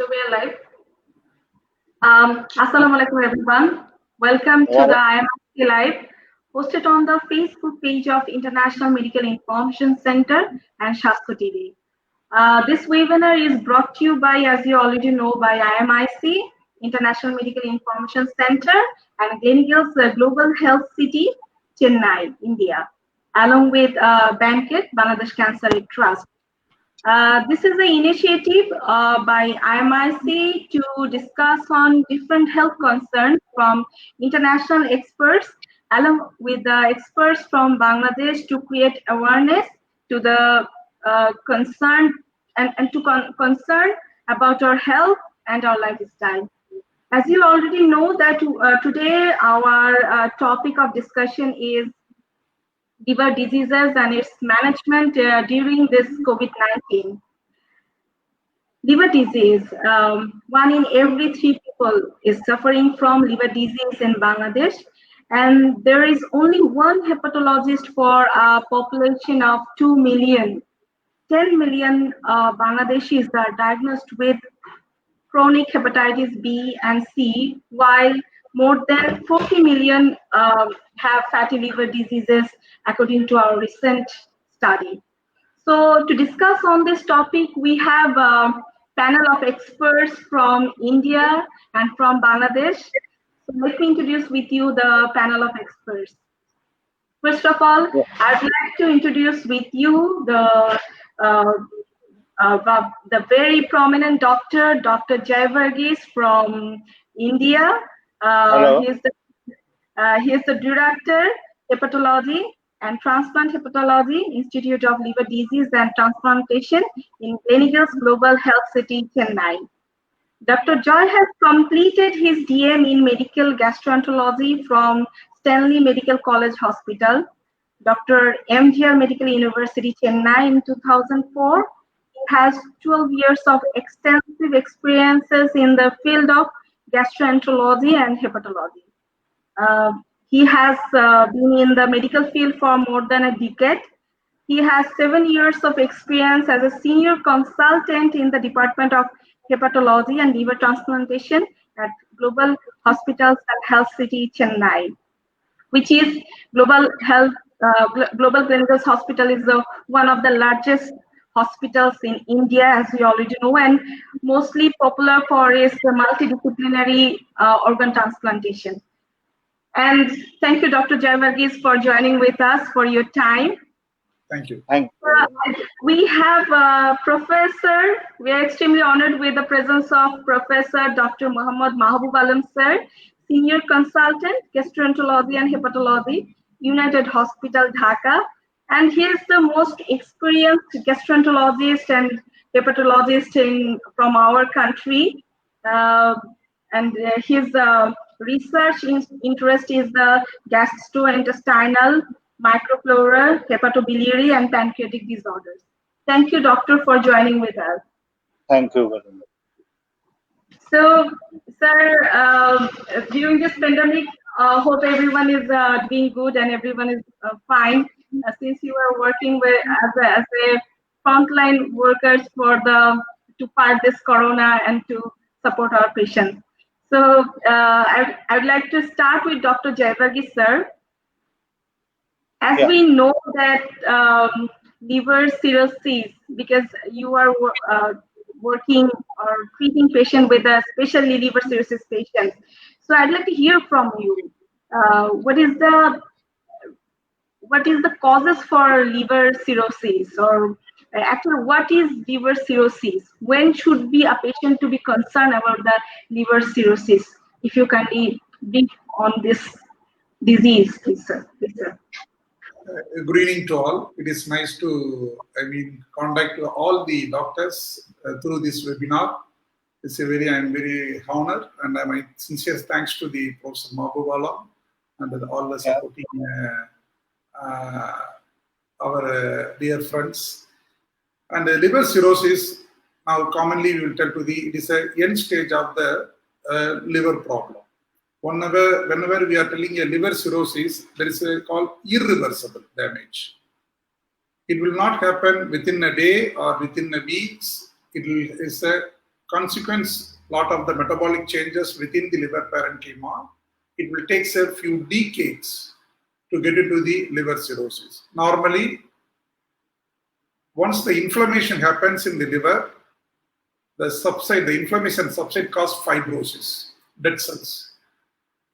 So we are live. Assalamu alaikum everyone. Welcome to the IMIC Live, hosted on the Facebook page of International Medical Information Center and Shastro TV. This webinar is brought to you by, as you already know, by IMIC, International Medical Information Center, and Gleneagles Global Health City, Chennai, India, along with Banket, Bangladesh Cancer Aid Trust. This is an initiative by IMIC to discuss on different health concerns from international experts along with the experts from Bangladesh to create awareness to the concern and to concern about our health and our lifestyle. As you already know that today our topic of discussion is liver diseases and its management during this COVID-19. Liver disease, one in every 3 people is suffering from liver disease in Bangladesh, and there is only one hepatologist for a population of 2 million. 10 million Bangladeshis are diagnosed with chronic hepatitis B and C, while more than 40 million have fatty liver diseases, according to our recent study. So to discuss on this topic, we have a panel of experts from India and from Bangladesh. So let me introduce with you the panel of experts. First of all, I'd like to introduce with you the very prominent doctor, Dr. Jay Varghese from India. He is the director, hepatology and transplant hepatology, Institute of Liver Disease and Transplantation in Gleneagles Global Health City, Chennai. Dr. Joy has completed his DM in medical gastroenterology from Stanley Medical College Hospital, Dr. MGR Medical University, Chennai in 2004. He has 12 years of extensive experiences in the field of gastroenterology and hepatology. He has been in the medical field for more than a decade. He has 7 years of experience as a senior consultant in the Department of Hepatology and Liver Transplantation at Global Hospitals and Health City, Chennai, which is Global Gleneagles Hospital is one of the largest hospitals in India, as we already know, and mostly popular for its multidisciplinary organ transplantation. And thank you, Dr. Jay Varghese, for joining with us, for your time. Thank you. We have Professor, we are extremely honored with the presence of Professor Dr. Muhammad Mahbub Alam, sir, Senior Consultant, Gastroenterology and Hepatology, United Hospital, Dhaka. And he is the most experienced gastroenterologist and hepatologist from our country. And his research interest is the gastrointestinal, microflora, hepatobiliary, and pancreatic disorders. Thank you, doctor, for joining with us. Thank you very much. So, sir, during this pandemic, hope everyone is doing good and everyone is fine. Since you are working with as a frontline workers to fight this corona and to support our patients. So I would like to start with Dr. Jay Varghese, sir. As we know that liver cirrhosis, because you are working or treating patients with especially liver cirrhosis patients. So I'd like to hear from you. What is the causes for liver cirrhosis, or actually what is liver cirrhosis? When should be a patient to be concerned about the liver cirrhosis? If you can brief on this disease, please, sir. Good evening to all. It is nice to, contact all the doctors through this webinar. I'm very honored, and my sincere thanks to the Professor Mahbub Alam and all the supporting our dear friends. And liver cirrhosis, now commonly we will tell it is a end stage of the liver problem. Whenever we are telling a liver cirrhosis, there is called irreversible damage. It will not happen within a day or within a week. It is a consequence, lot of the metabolic changes within the liver parenchyma, it will take a few decades to get into the liver cirrhosis. Normally, once the inflammation happens in the liver, the inflammation subside cause fibrosis, dead cells.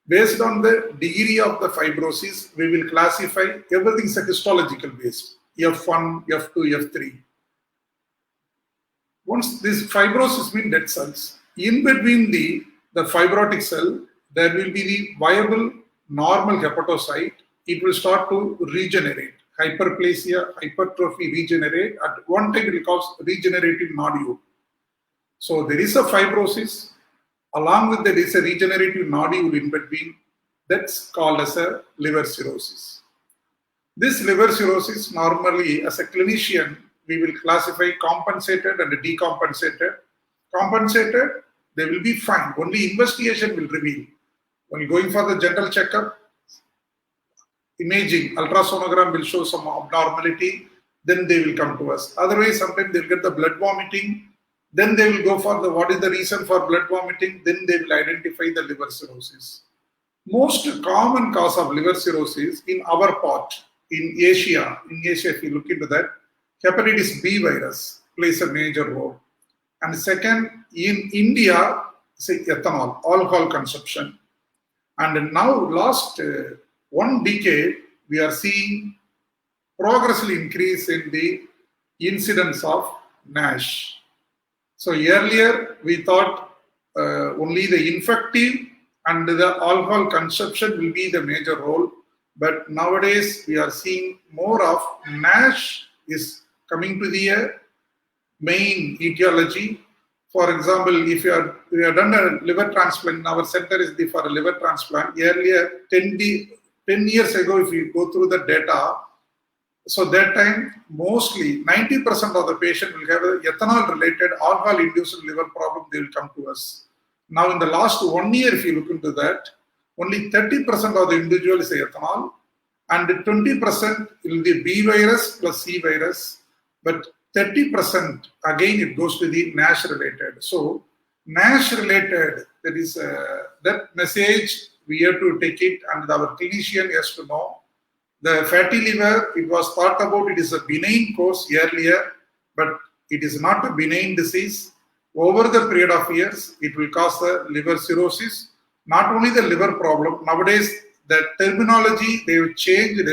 Based on the degree of the fibrosis, we will classify everything is a histological based, F1, F2, F3. Once this fibrosis means dead cells, in between the fibrotic cell, there will be the viable normal hepatocyte. It will start to regenerate. Hyperplasia, hypertrophy, regenerate. At one time, it will cause regenerative nodule. So there is a fibrosis. Along with that is a regenerative nodule in between. That's called as a liver cirrhosis. This liver cirrhosis, normally as a clinician, we will classify compensated and decompensated. Compensated, they will be fine. Only investigation will reveal. When you're going for the general checkup, imaging, ultrasonogram will show some abnormality, then they will come to us. Otherwise, sometimes they'll get the blood vomiting, then they will go for what is the reason for blood vomiting, then they will identify the liver cirrhosis. Most common cause of liver cirrhosis in our part, in Asia, if you look into that, hepatitis B virus plays a major role. And second, in India, say ethanol, alcohol consumption. And now last 1 decade, we are seeing progressively increase in the incidence of NASH. So earlier we thought only the infective and the alcohol consumption will be the major role. But nowadays we are seeing more of NASH is coming to the main etiology. For example, if we have done a liver transplant, our center is for a liver transplant. Earlier, 10 years ago, if you go through the data, so that time, mostly 90% of the patient will have a ethanol-related alcohol-induced liver problem, they will come to us. Now, in the last 1 year, if you look into that, only 30% of the individual is ethanol, and 20% will be B virus plus C virus, but 30% again it goes to the NASH related. So NASH related, there is that message we have to take it, and our clinician has to know. The fatty liver, it was thought about it is a benign cause earlier, but it is not a benign disease. Over the period of years, it will cause the liver cirrhosis. Not only the liver problem, nowadays the terminology they have changed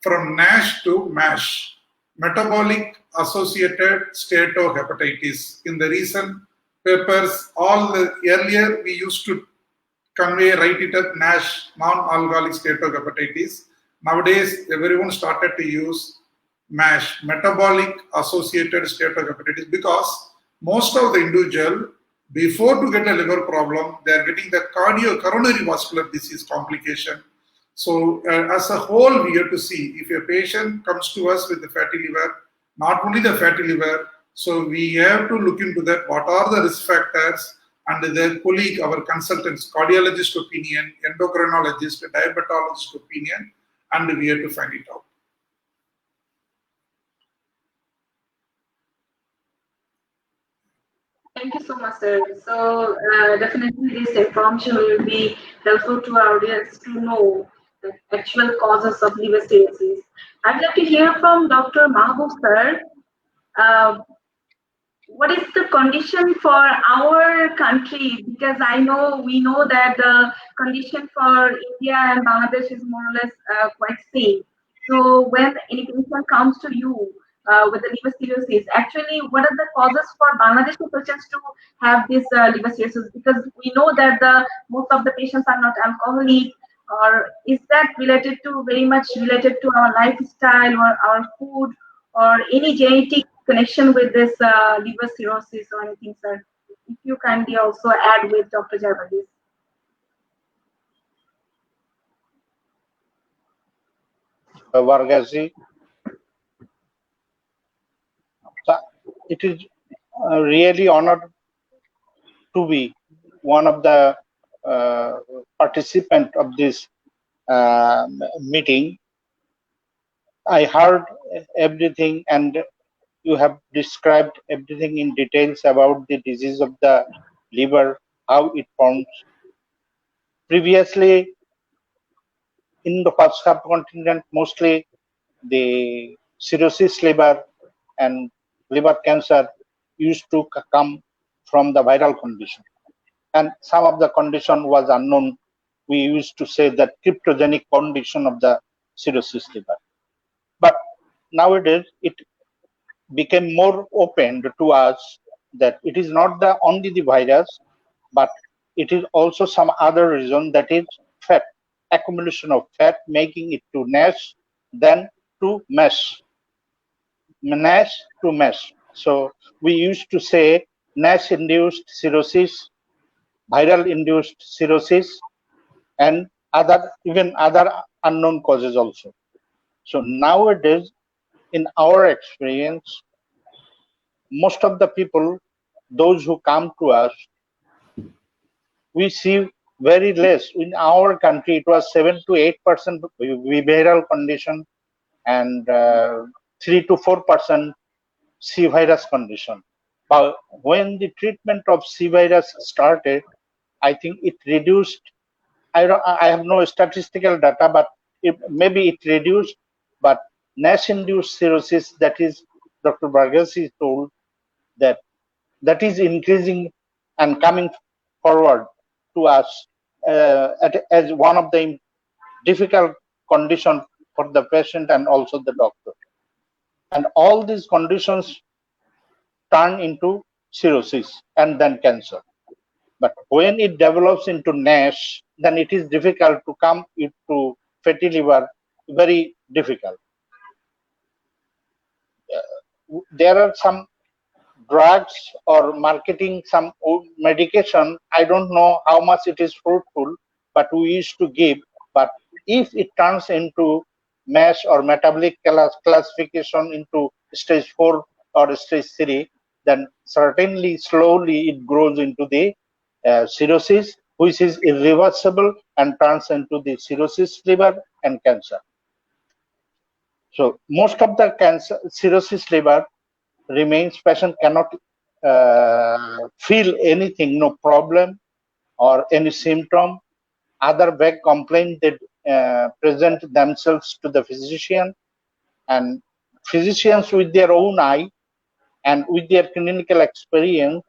from NASH to MASH, metabolic associated steatohepatitis. In the recent papers, all the earlier we used to write it as NASH, non-alcoholic steatohepatitis. Nowadays, everyone started to use MASH, metabolic associated steatohepatitis, because most of the individual, before to get a liver problem, they are getting the coronary vascular disease complication. So as a whole, we have to see if a patient comes to us with the fatty liver, not only the fatty liver, so we have to look into that, what are the risk factors, and their colleague, our consultants, cardiologist opinion, endocrinologist, diabetologist opinion, and we have to find it out. Thank you so much, sir. So definitely this information will be helpful to our audience to know the actual causes of liver cirrhosis. I'd like to hear from Dr. Mahbub, sir. What is the condition for our country? Because we know that the condition for India and Bangladesh is more or less quite same. So when any patient comes to you with the liver cirrhosis, actually, what are the causes for Bangladeshi patients to have this liver cirrhosis? Because we know that most of the patients are not alcoholic, or is that very much related to our lifestyle or our food, or any genetic connection with this liver cirrhosis or anything, sir? If you kindly also add with Dr. Jayabardis. Varghese, it is really honored to be one of the participants of this meeting. I heard everything, and you have described everything in details about the disease of the liver, how it forms. Previously, in the subcontinent, mostly the cirrhosis liver and liver cancer used to come from the viral condition. And some of the condition was unknown. We used to say that cryptogenic condition of the cirrhosis liver. But nowadays, it became more open to us that it is not only the virus, but it is also some other reason, that is fat, accumulation of fat, making it to NASH, then to MASH, NASH to MASH. So we used to say NASH-induced cirrhosis, viral-induced cirrhosis, and even other unknown causes also. So nowadays, in our experience, most of the people, those who come to us, we see very less. In our country, it was 7 to 8% behavioral condition and 3 to 4% C virus condition. But when the treatment of C virus started, I think it reduced. I have no statistical data, but maybe it reduced. But NASH-induced cirrhosis, that is, Dr. Varghese told that is increasing and coming forward to us as one of the difficult conditions for the patient and also the doctor. And all these conditions turn into cirrhosis and then cancer. But when it develops into NASH, then it is difficult to come into fatty liver, very difficult. There are some drugs or marketing some medication. I don't know how much it is fruitful, but we used to give. But if it turns into MASH or metabolic classification into stage 4 or stage 3, then certainly slowly it grows into the cirrhosis, which is irreversible and turns into the cirrhosis liver and cancer. So most of the cancer, cirrhosis liver remains, patient cannot feel anything, no problem or any symptom. Other vague complaint, they present themselves to the physician, and physicians with their own eye and with their clinical experience,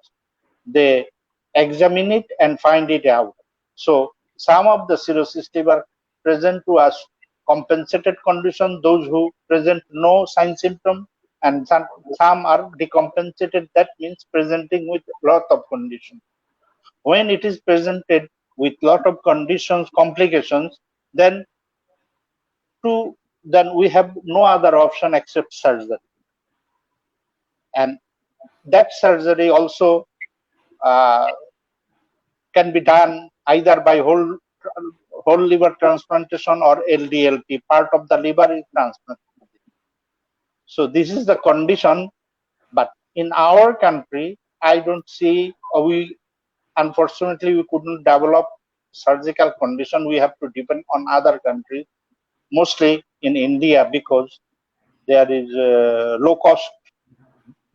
they examine it and find it out. So some of the cirrhosis liver present to us compensated condition, those who present no sign symptom, and some are decompensated, that means presenting with lot of conditions. When it is presented with lot of conditions, complications, then we have no other option except surgery. And that surgery also can be done either by whole liver transplantation or LDLT, part of the liver is transplanted. So this is the condition, but in our country, I don't see, unfortunately, we couldn't develop surgical condition. We have to depend on other countries, mostly in India, because there is low cost,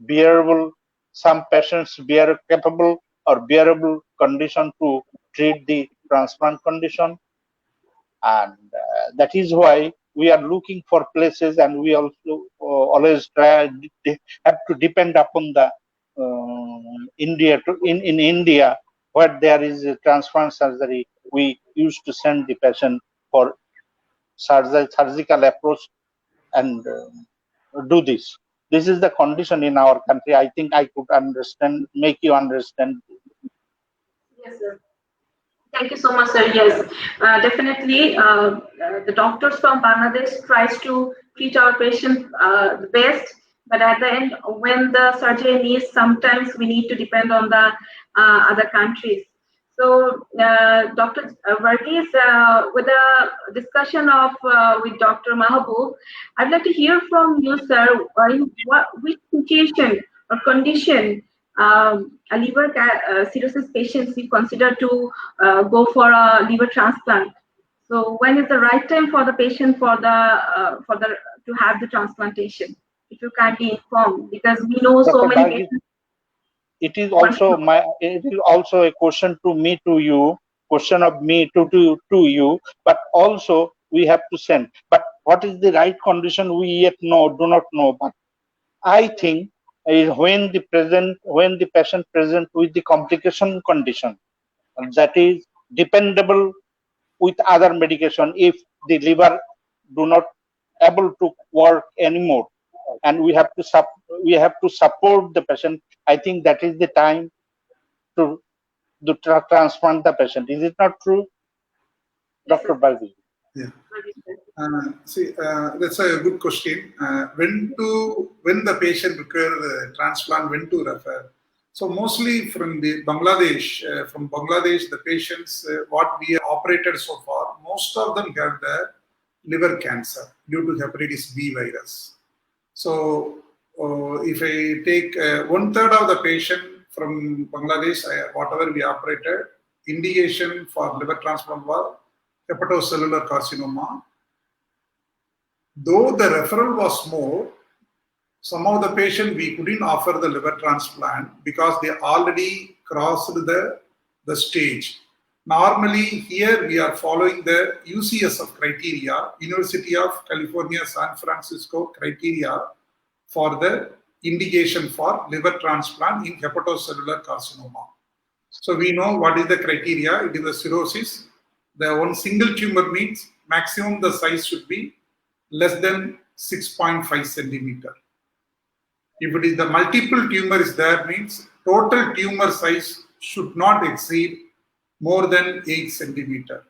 bearable, some patients capable or bearable condition to treat the transplant condition. And that is why we are looking for places, and we also always have to depend upon the India. In India, where there is a transplant surgery, we used to send the patient for surgical approach and do this. This is the condition in our country. I think I could understand, make you understand. Yes, sir. Thank you so much, sir. Yes, definitely. The doctors from Bangladesh tries to treat our patient the best, but at the end, when the surgery needs, sometimes we need to depend on the other countries. So, Dr. Varghese, with the discussion of with Dr. Mahbub, I'd like to hear from you, sir. In which situation or condition a liver cirrhosis patients you consider to go for a liver transplant? So when is the right time for the patient to have the transplantation? if you kindly inform, because we know so Dr. many Balji, patients. it is also a question to me to you, question of me to you, but also we have to send. But what is the right condition we yet do not know. But I think is when the patient present with the complication condition, that is dependable with other medication, if the liver do not able to work anymore, and we have to support the patient. I think that is the time to transplant the patient. Is it not true, Yes, Dr. sir. Balvi? Yeah. That's a good question. When the patient require transplant, when to refer? So mostly from Bangladesh, the patients what we have operated so far, most of them have the liver cancer due to hepatitis B virus. So if I take 1/3 of the patient from Bangladesh, whatever we operated, indication for liver transplant was hepatocellular carcinoma. Though the referral was more, some of the patients we couldn't offer the liver transplant because they already crossed the stage. Normally, here we are following the UCSF criteria, University of California, San Francisco criteria for the indication for liver transplant in hepatocellular carcinoma. So we know what is the criteria. It is the cirrhosis. The one single tumor means maximum the size should be less than 6.5 centimeter. If it is the multiple tumor is there, means total tumor size should not exceed more than 8 centimeter.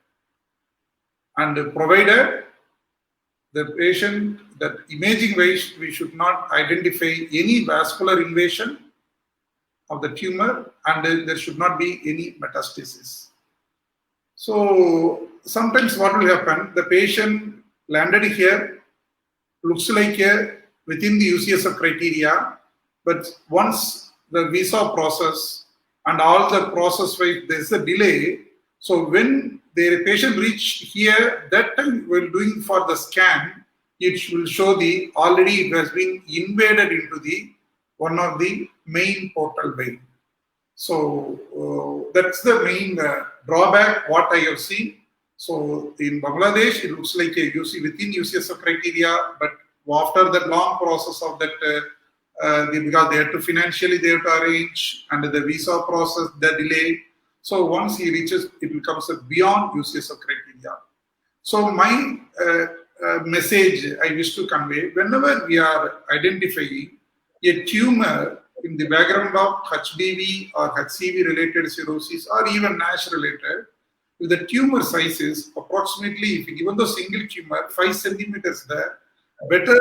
And provided the patient, that imaging wise, we should not identify any vascular invasion of the tumor, and there should not be any metastasis. So sometimes what will happen, the patient landed here, looks like within the UCSF criteria, but once the visa process and all the process wise, there's a delay. So when the patient reached here, that time we're doing for the scan, it will show the already it has been invaded into the one of the main portal vein. So that's the main drawback what I have seen. So in Bangladesh, it looks like a UC within UCSF criteria, but after that long process of that, because they have to financially they have to arrange, and the visa process, the delay. So once he reaches, it becomes beyond UCSF criteria. So my message I wish to convey, whenever we are identifying a tumor in the background of HBV or HCV related cirrhosis or even NASH related, if the tumor size is approximately, if given the single tumor 5 centimeters there, better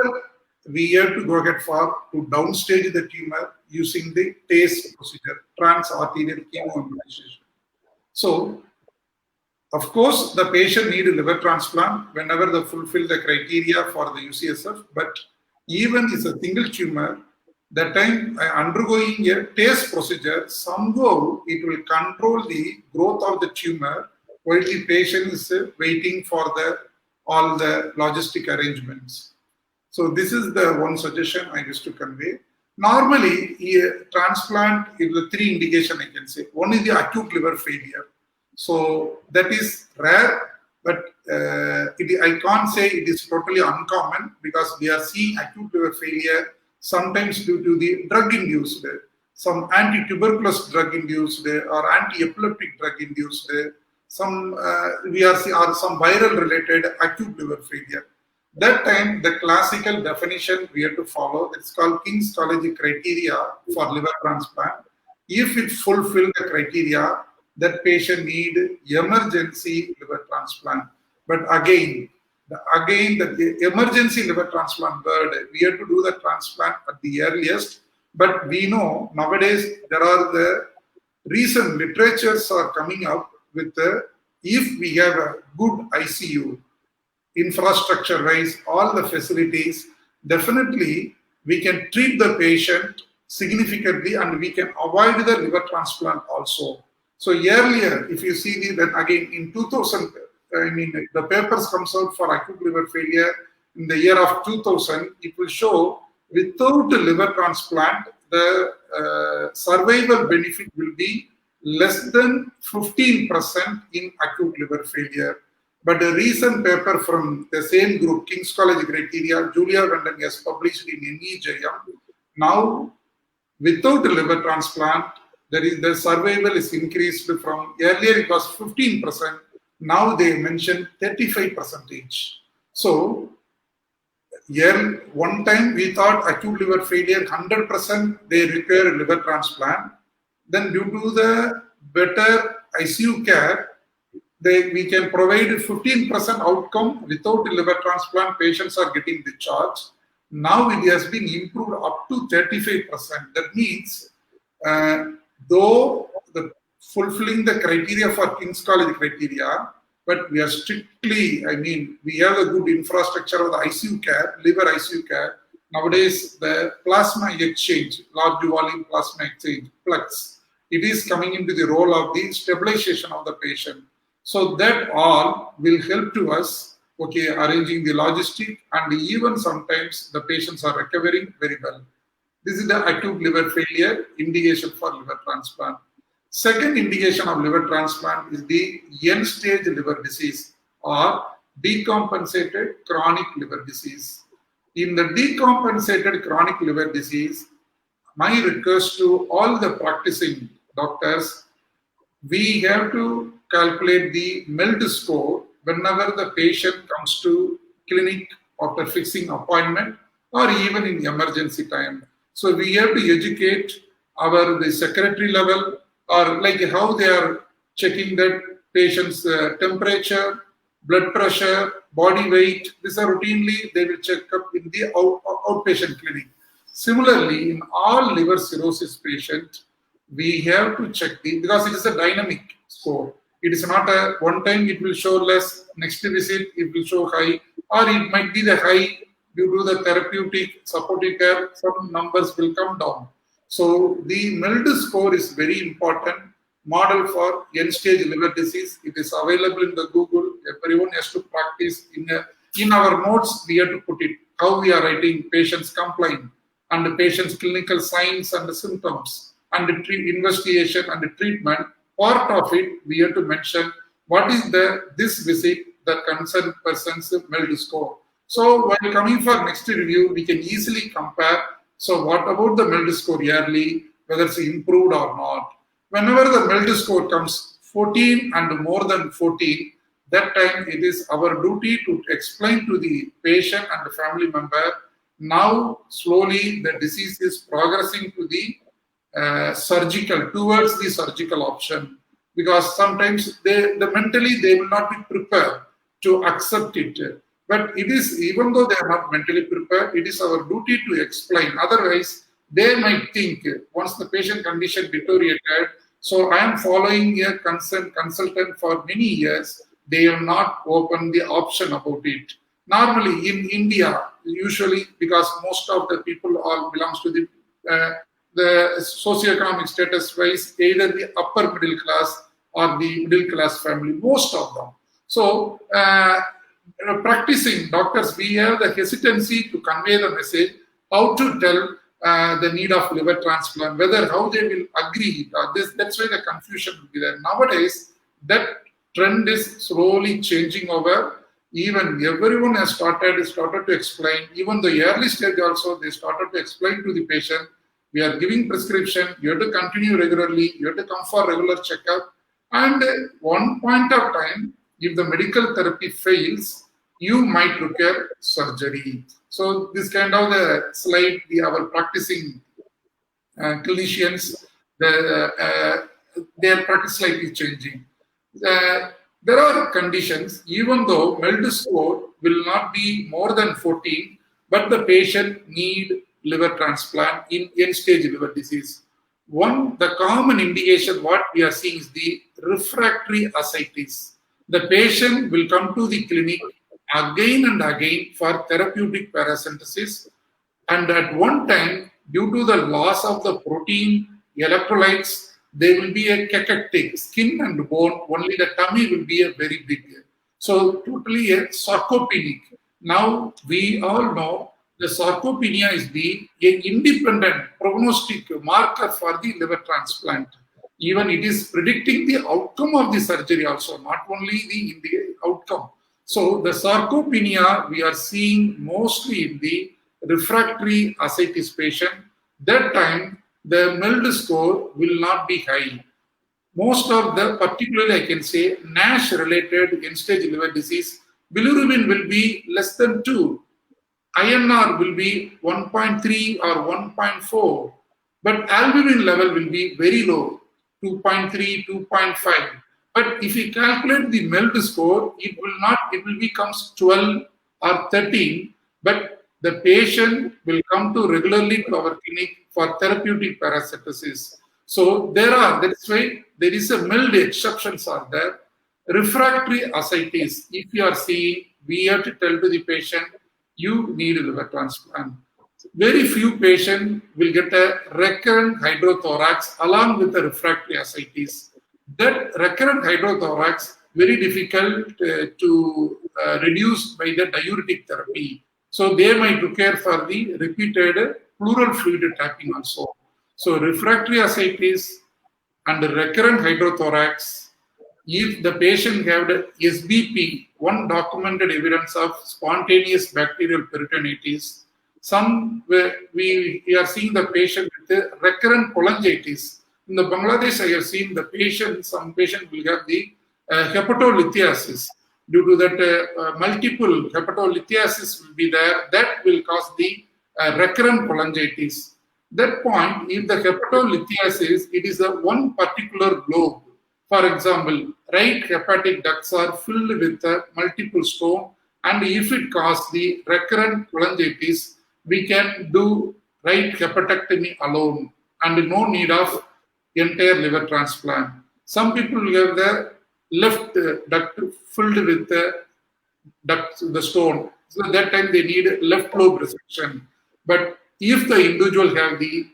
we have to go ahead to downstage the tumor using the TACE procedure, trans-arterial chemoembolization. So, of course, the patient need a liver transplant whenever they fulfill the criteria for the UCSF, but even if it's a single tumor, that time undergoing a TACE procedure, somehow it will control the growth of the tumor while the patient is waiting for all the logistic arrangements. So this is the one suggestion I wish to convey. Normally, transplant is the 3 indication I can say. One is the acute liver failure. So that is rare, but I can't say it is totally uncommon, because we are seeing acute liver failure sometimes due to the drug-induced, some anti-tuberculous drug-induced or anti-epileptic drug-induced, some some viral-related acute liver failure. That time, the classical definition we have to follow, it's called King's College criteria for liver transplant. If it fulfills the criteria, that patient need emergency liver transplant. But again, the emergency liver transplant word, we have to do the transplant at the earliest. But we know nowadays there are the recent literatures are coming up with if we have a good ICU, infrastructure wise, all the facilities, definitely we can treat the patient significantly and we can avoid the liver transplant also. So earlier, if you see that again in 2000, the papers comes out for acute liver failure in the year of 2000, it will show without the liver transplant, the survival benefit will be less than 15% in acute liver failure. But a recent paper from the same group, King's College Criteria, Julia Vanden has published in NEJM. Now, without the liver transplant, the survival is increased from earlier it was 15%. Now they mentioned 35%. So, one time we thought acute liver failure 100% they require liver transplant. Then due to the better ICU care, we can provide 15% outcome without liver transplant. Patients are getting discharged. Now it has been improved up to 35%. That means, though fulfilling the criteria for King's College criteria, but we are strictly, we have a good infrastructure of the ICU care, liver ICU care. Nowadays, the plasma exchange, large volume plasma exchange, PLEX, it is coming into the role of the stabilization of the patient. So that all will help to us, arranging the logistic, and even sometimes the patients are recovering very well. This is the acute liver failure indication for liver transplant. Second indication of liver transplant is the end-stage liver disease or decompensated chronic liver disease. In the decompensated chronic liver disease, my request to all the practicing doctors, we have to calculate the MELD score whenever the patient comes to clinic after fixing appointment or even in emergency time. So we have to educate the secretary level, or like how they are checking that patient's temperature, blood pressure, body weight. These are routinely they will check up in the outpatient clinic. Similarly, in all liver cirrhosis patient, we have to check because it is a dynamic score. It is not a one time it will show less, next visit it will show high, or it might be the high due to the therapeutic supportive care, some numbers will come down. So the MELD score is very important model for end-stage liver disease. It is available in the Google. Everyone has to practice. In our notes, we have to put it, how we are writing patients complaint and the patient's clinical signs and the symptoms and the investigation and the treatment. Part of it, we have to mention what is this visit, the concerned person's MELD score. So while coming for next review, we can easily compare. So what about the MELD score yearly, whether it's improved or not? Whenever the MELD score comes 14 and more than 14, that time it is our duty to explain to the patient and the family member, now slowly the disease is progressing to the towards the surgical option, because sometimes mentally they will not be prepared to accept it. But it is, even though they are not mentally prepared, it is our duty to explain. Otherwise, they might think once the patient condition deteriorated, so I am following a consultant for many years, they have not opened the option about it. Normally in India, usually because most of the people all belongs to the socioeconomic status wise, either the upper middle class or the middle class family, most of them. So practicing doctors, we have the hesitancy to convey the message, how to tell the need of liver transplant, how they will agree. That's why the confusion will be there. Nowadays, that trend is slowly changing over. Even everyone has started to explain. Even the early stage also, they started to explain to the patient, we are giving prescription, you have to continue regularly, you have to come for regular checkup. And one point of time, if the medical therapy fails, you might require surgery. So this kind of the slide, our practicing clinicians, their practice slightly changing. There are conditions, even though MELD score will not be more than 14, but the patient need liver transplant in end-stage liver disease. The common indication what we are seeing is the refractory ascites. The patient will come to the clinic again and again for therapeutic paracentesis, and at one time, due to the loss of the protein electrolytes, there will be a cachectic, skin and bone, only the tummy will be a very big. So totally a sarcopenic. Now we all know the sarcopenia is an independent prognostic marker for the liver transplant. Even it is predicting the outcome of the surgery also, not only the outcome. So the sarcopenia we are seeing mostly in the refractory ascites patient. That time the MELD score will not be high. Most of the, particularly I can say, NASH related end-stage liver disease, bilirubin will be less than 2. INR will be 1.3 or 1.4, but albumin level will be very low, 2.3, 2.5. But if you calculate the MELD score, it will become 12 or 13, but the patient will come to regularly to our clinic for therapeutic parasitosis. So that's why there is a MELD exceptions are there. Refractory ascites, if you are seeing, we have to tell to the patient, you need a liver transplant. Very few patients will get a recurrent hydrothorax along with the refractory ascites. That recurrent hydrothorax very difficult to reduce by the diuretic therapy. So they might require for the repeated pleural fluid tapping also. So refractory ascites and recurrent hydrothorax, if the patient had SBP, one documented evidence of spontaneous bacterial peritonitis, we are seeing the patient with recurrent cholangitis. In the Bangladesh, I have seen some patient will have the hepatolithiasis. Due to that, multiple hepatolithiasis will be there. That will cause the recurrent cholangitis. That point, if the hepatolithiasis, it is a one particular lobe. For example, right hepatic ducts are filled with multiple stone, and if it causes the recurrent cholangitis, we can do right hepatectomy alone and no need of entire liver transplant. Some people have the left duct filled with the stone, so at that time they need left lobe resection. But if the individual have the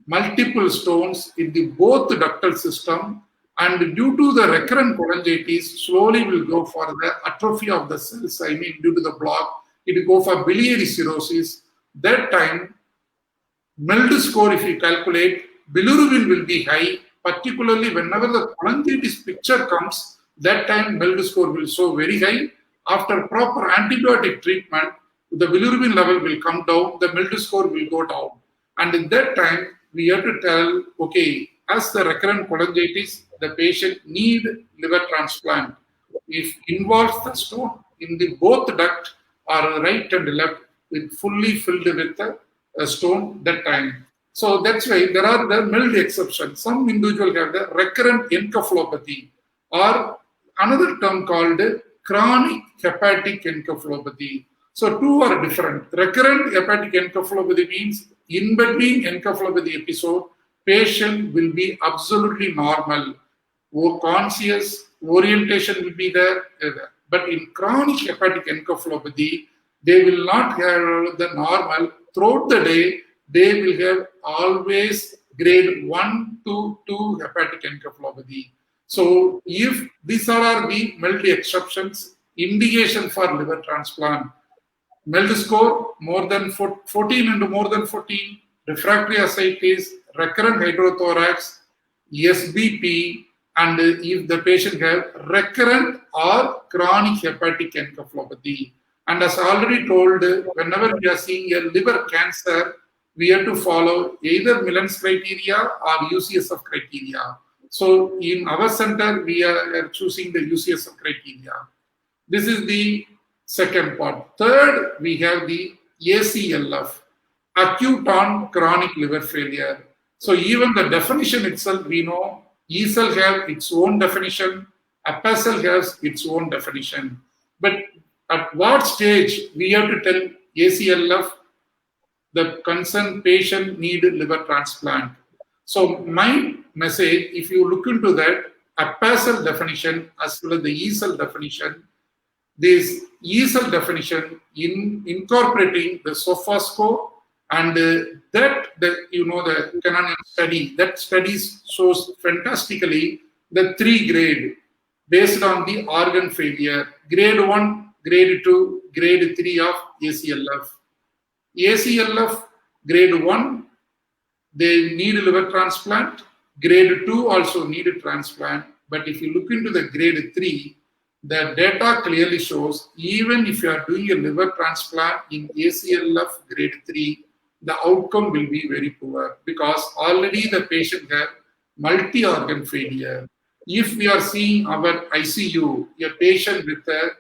multiple stones in the both ductal system, and due to the recurrent cholangitis, slowly will go for the atrophy of the cells. I mean, due to the block, it will go for biliary cirrhosis. That time, MELD score, if you calculate, bilirubin will be high, particularly whenever the cholangitis picture comes, that time MELD score will show very high. After proper antibiotic treatment, the bilirubin level will come down, the MELD score will go down. And in that time, we have to tell, okay, as the recurrent cholangitis, the patient need liver transplant. If involves the stone in the both duct or right and left, with fully filled with the stone that time. So that's why there are the MELD exceptions. Some individuals have the recurrent encephalopathy, or another term called chronic hepatic encephalopathy. So two are different. Recurrent hepatic encephalopathy means in between encephalopathy episode, patient will be absolutely normal, conscious, orientation will be there. But in chronic hepatic encephalopathy, they will not have the normal throughout the day. They will have always grade 1 to 2 hepatic encephalopathy. So if these are the MELD exceptions, indication for liver transplant, MELD score more than 14 and more than 14, refractory ascites, recurrent hydrothorax, SBP, and if the patient have recurrent or chronic hepatic encephalopathy. And as already told, whenever we are seeing a liver cancer, we have to follow either Millen's criteria or UCSF criteria. So in our center, we are choosing the UCSF criteria. This is the second part. Third, we have the ACLF, acute on chronic liver failure. So even the definition itself, we know ECL have its own definition, APASL has its own definition. But at what stage we have to tell ACLF the concerned patient need liver transplant? So my message, if you look into that, APASL definition as well as the ECL definition, this ECL definition in incorporating the SOFA score and the Canonian study, that study shows fantastically the 3 grade based on the organ failure, grade 1, grade 2, grade 3 of ACLF. ACLF grade 1, they need a liver transplant. Grade 2 also need a transplant. But if you look into the grade 3, the data clearly shows even if you are doing a liver transplant in ACLF grade 3, the outcome will be very poor because already the patient has multi-organ failure. If we are seeing our ICU, a patient with a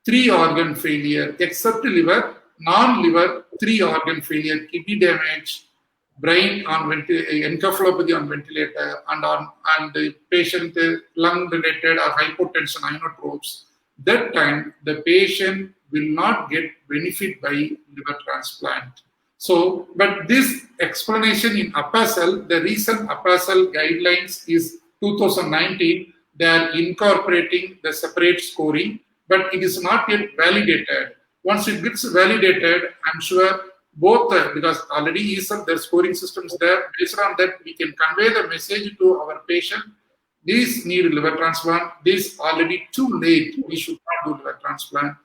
3-organ failure, except liver, non-liver, 3-organ failure, kidney damage, brain on encephalopathy on ventilator, and the patient lung related or hypotension inotropes, that time the patient will not get benefit by liver transplant. So, but this explanation in APASL, the recent APASL guidelines is 2019, they are incorporating the separate scoring, but it is not yet validated. Once it gets validated, I'm sure both, because already is their scoring systems there. Based on that, we can convey the message to our patient. These need liver transplant. This already too late. We should not do liver transplant.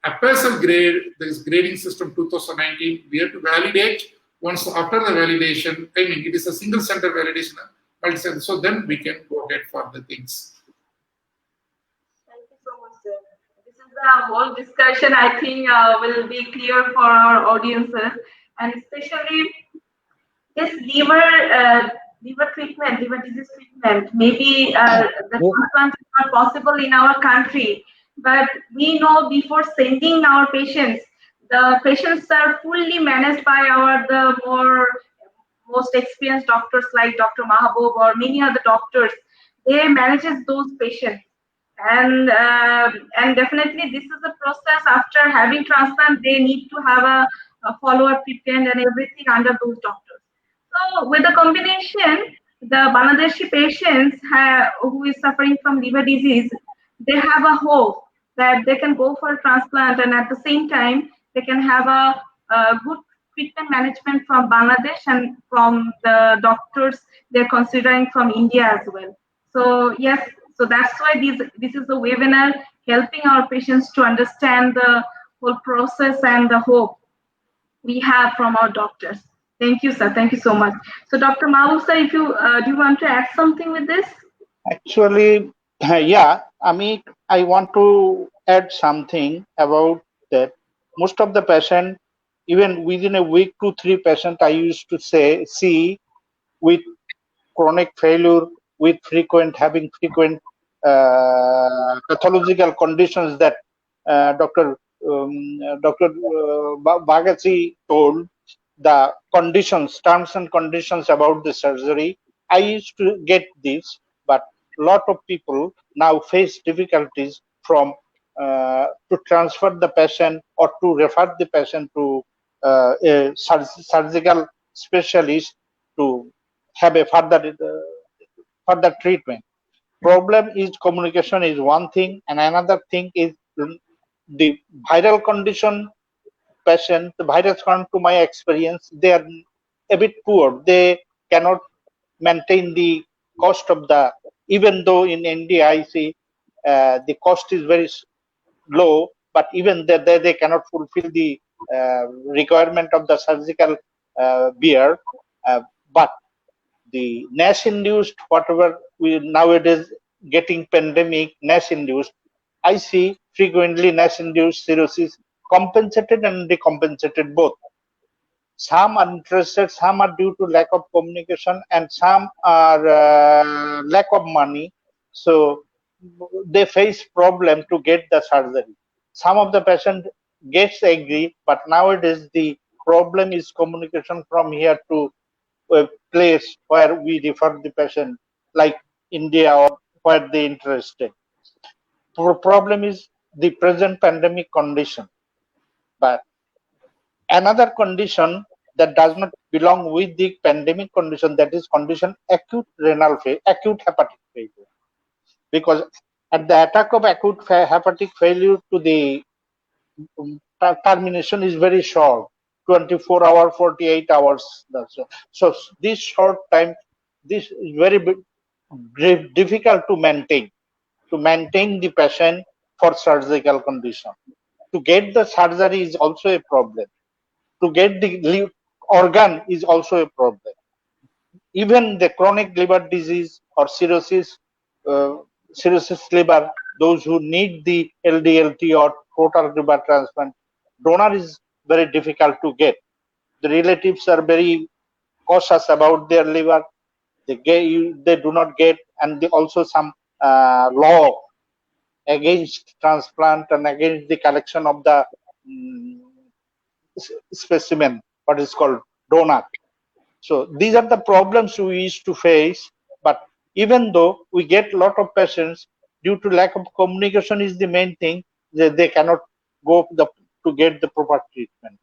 APASL grade, this grading system 2019, we have to validate. Once after the validation, I mean, it is a single center validation, so then we can go ahead for the things. Thank you so much, sir. This is the whole discussion, I think, will be clear for our audiences, and especially this liver treatment, liver disease treatment. Maybe the transplant is not possible in our country, but we know before sending our patients, the patients are fully managed by the most experienced doctors like Dr. Mahabub or many other doctors. They manages those patients, and definitely this is a process. After having transplant, they need to have a follow-up treatment and everything under those doctors. So with the combination, the Bangladeshi patients who is suffering from liver disease, they have a hope that they can go for a transplant, and at the same time they can have a good treatment management from Bangladesh and from the doctors they're considering from India as well. So yes, so that's why this is a webinar helping our patients to understand the whole process and the hope we have from our doctors. Thank you, sir. Thank you so much. So, Dr. Mahabub, sir, if you do you want to add something with this? Actually, yeah, Amit, I want to add something about that. Most of the patient, even within a week, 2-3 patients, I used to see with chronic failure, with having frequent pathological conditions that Dr. Bagasi told, the conditions, terms and conditions about the surgery. I used to get this, but a lot of people now face difficulties from to transfer the patient or to refer the patient to a surgical specialist to have a further treatment. Problem is communication is one thing, and another thing is the viral condition patient. The virus, according to my experience, they are a bit poor. They cannot maintain the cost of the, even though in India I see the cost is very low, but even they cannot fulfill the requirement of the surgical beer. But the NASH-induced, whatever we nowadays getting pandemic NASH-induced, I see frequently NASH-induced cirrhosis compensated and decompensated both. Some are interested, some are due to lack of communication, and some are lack of money. So they face problem to get the surgery. Some of the patient gets agree, but nowadays the problem is communication from here to a place where we refer the patient, like India or where they interested. Problem is the present pandemic condition. But another condition that does not belong with the pandemic condition, that is condition acute renal failure, acute hepatic failure. Because at the attack of acute hepatic failure to the termination is very short, 24 hours, 48 hours. So this short time, this is very difficult to maintain the patient for surgical condition. To get the surgery is also a problem. to get the organ is also a problem. Even the chronic liver disease or cirrhosis liver, those who need the LDLT or total liver transplant, donor is very difficult to get. The relatives are very cautious about their liver. They do not get, and also some law against transplant and against the collection of the specimen, what is called donor. So these are the problems we used to face. But even though we get a lot of patients, due to lack of communication is the main thing, they cannot go to get the proper treatment.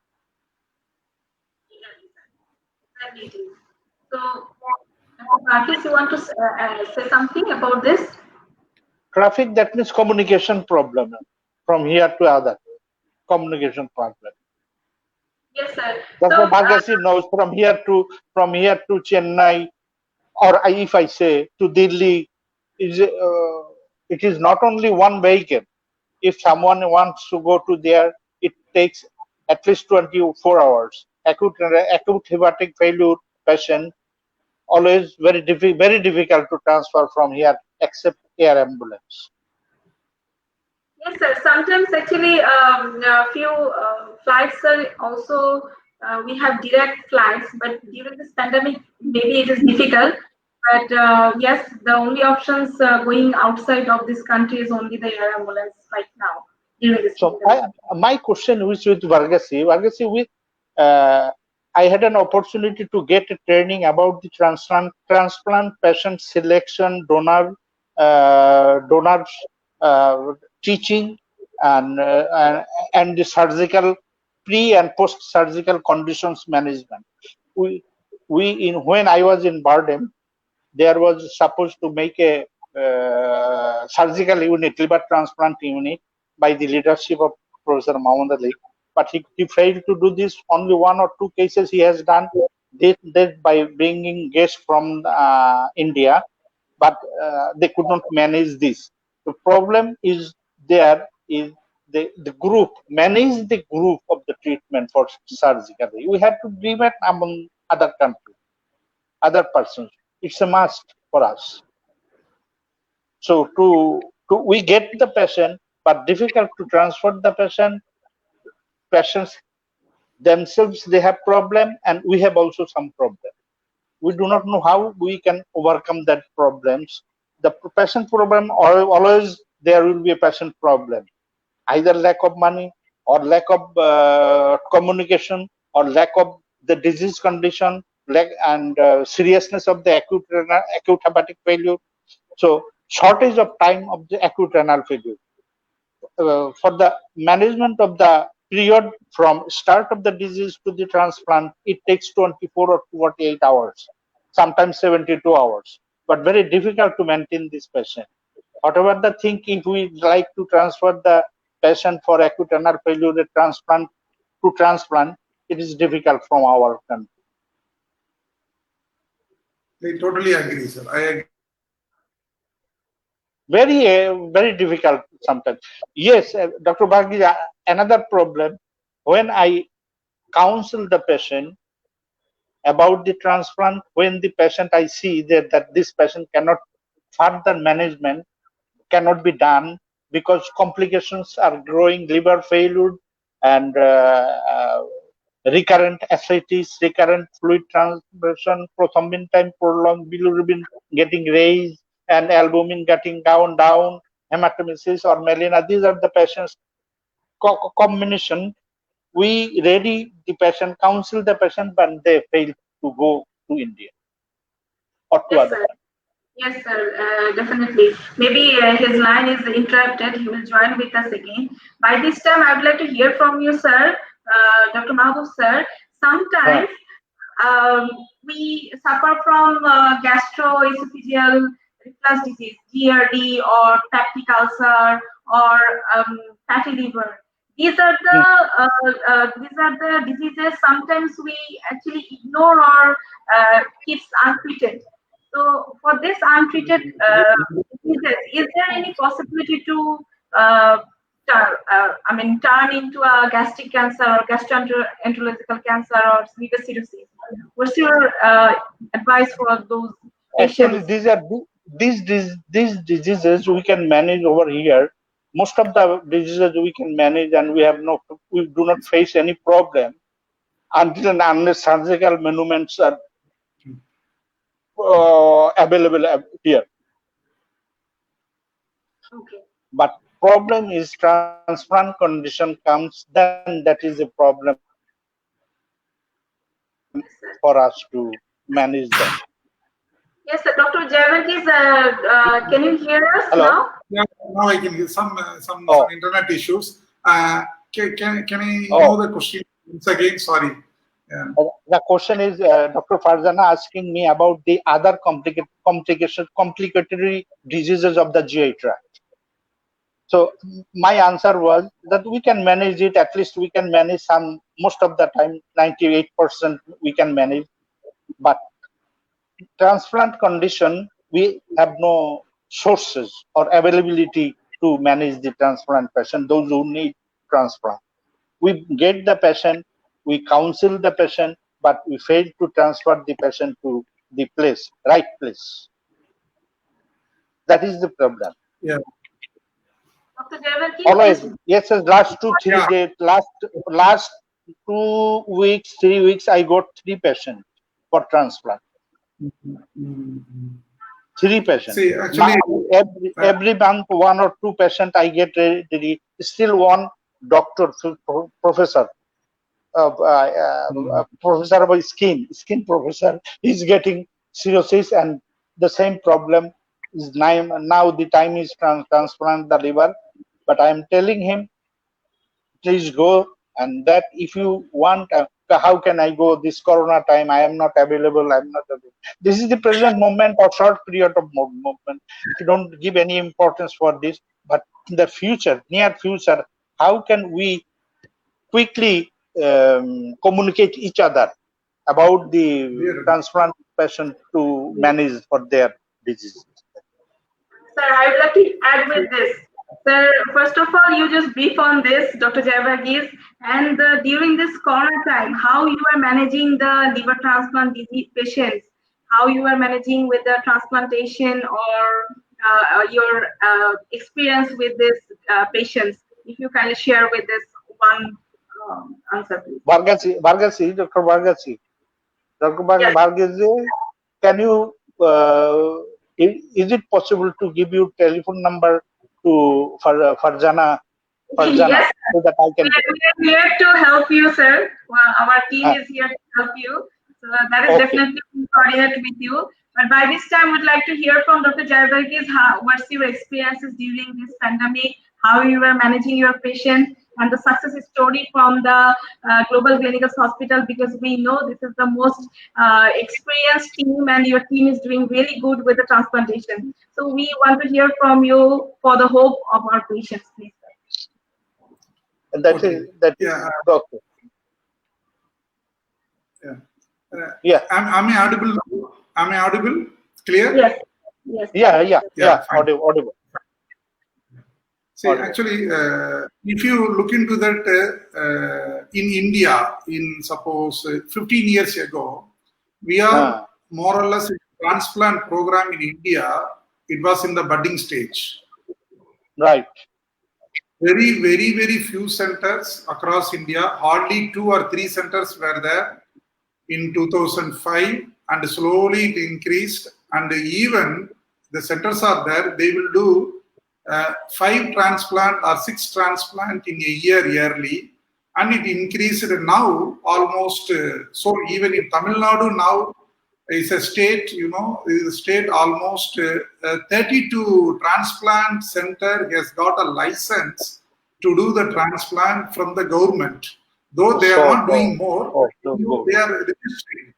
So, Marcus, you want to say something about this? Traffic, that means communication problem from here to other, communication problem. Yes, sir. Dr. Bhargasi knows from here to Chennai, or if I say to Delhi, it is not only one vehicle. If someone wants to go to there, it takes at least 24 hours. Acute hepatic failure patient, always very difficult to transfer from here except air ambulance. Yes, sir. Sometimes actually a few flights are also, we have direct flights, but during this pandemic, maybe it is difficult. But yes, the only options going outside of this country is only the air ambulance right now. During this So my question is with Bhargasi. I had an opportunity to get a training about the transplant patient selection, donors teaching, and the surgical pre and post surgical conditions management. When I was in Bardem, there was supposed to make a surgical unit, liver transplant unit, by the leadership of Professor Mahmoud Ali, but he failed to do this. Only 1 or 2 cases he has done this by bringing guests from India, but they could not manage this. The problem is there is the group, manage the group of the treatment for surgically. We have to debate among other countries, other persons. It's a must for us. So we get the patient, but difficult to transfer the patient. Patients themselves, they have problem, and we have also some problem. We do not know how we can overcome that problems. The patient problem, always there will be a patient problem, either lack of money or lack of communication or lack of the disease condition, and seriousness of the acute hepatic failure. So shortage of time of the acute renal failure. For the management of the period from start of the disease to the transplant, it takes 24 or 48 hours, sometimes 72 hours, but very difficult to maintain this patient. Whatever the thing, if we like to transfer the patient for acute renal failure to transplant, it is difficult from our country. I totally agree, sir. I agree. Very difficult sometimes. Yes, Dr. Bhargasi, another problem, when I counsel the patient about the transplant, when the patient, I see that this patient cannot, further management cannot be done because complications are growing, liver failure and recurrent ascites, recurrent fluid transfusion, prothrombin time prolonged, bilirubin getting raised, and albumin getting down, hematemesis or melena. These are the patients combination. We ready the patient, counsel the patient, but they fail to go to India or to other countries. Yes, sir, definitely. Maybe his line is interrupted. He will join with us again. By this time, I would like to hear from you, sir, Dr. Mahbub, sir. Sometimes we suffer from gastroesophageal reflux disease, GERD, or peptic ulcer, or fatty liver. These are the diseases sometimes we actually ignore or keeps untreated. So for this untreated diseases, is there any possibility to turn into a gastric cancer or gastroenterological cancer or liver cirrhosis. What's your advice for those Actually, patients? these diseases we can manage over here. Most of the diseases we can manage, and we do not face any problem until and unless surgical monuments are available here. Okay. But problem is transplant condition comes, then that is a problem for us to manage that. Yes, sir. Dr. Jayvarghese, can you hear us Hello? now? Yeah, now I can hear some internet issues. Can I know the question once again? Sorry. Yeah. The question is Dr. Farzana asking me about the other complicatory diseases of the GI tract. So my answer was that we can manage it. At least we can manage most of the time, 98% we can manage. But transplant condition, we have no sources or availability to manage the transplant patient, those who need transplant. We get the patient, we counsel the patient, but we fail to transfer the patient to the right place. That is the problem. Yeah. Dr. Jayvarghese, Always, yes, last 2-3 days, last 2 weeks, 3 weeks, I got 3 patients for transplant. 3 patients. See, actually, every month 1 or 2 patients I get ready. Still one doctor, professor, professor of skin professor is getting cirrhosis, and the same problem is now the time is transplant the liver. But I am telling him, please go, and that if you want, how can I go this corona time? I am not available. I'm not available. This is the present moment or short period of movement. You don't give any importance for this, but in the future, near future, how can we quickly communicate each other about the transplant patient to manage for their disease? Sir, I would like to add with this. Sir, first of all, you just brief on this, Dr. Jayvarghese, and during this corona time, how you are managing the liver transplant disease patients, how you are managing with the transplantation or your experience with these patients. If you kindly share with this one answer, please. Varghese, Dr. Varghese. Dr. Varghese, can you, is it possible to give you telephone number to Farzana, Yes, so that I can... We are here to help you, sir. Our team is here to help you. So that is definitely coordinate with you. But by this time, we'd like to hear from Dr. Jayvarghese, what's your experiences during this pandemic, how you are managing your patients, and the success story from the Global Gleneagles Hospital, because we know this is the most experienced team, and your team is doing really good with the transplantation. So we want to hear from you for the hope of our patients, please. That is doctor. Yeah. Am I audible? Am I audible? Clear? Yes. Yeah. Audible. See, actually, if you look into that, in India, in suppose 15 years ago, we are more or less a transplant program in India. It was in the budding stage. Right. Very, very, very few centers across India. Hardly 2 or 3 centers were there in 2005, and slowly it increased. And even the centers are there, they will do 5 transplant or 6 transplant in a year yearly, and it increased now almost. So even in Tamil Nadu now is a state, is a state almost 32 transplant center has got a license to do the transplant from the government. Though they are not doing more, they are registering.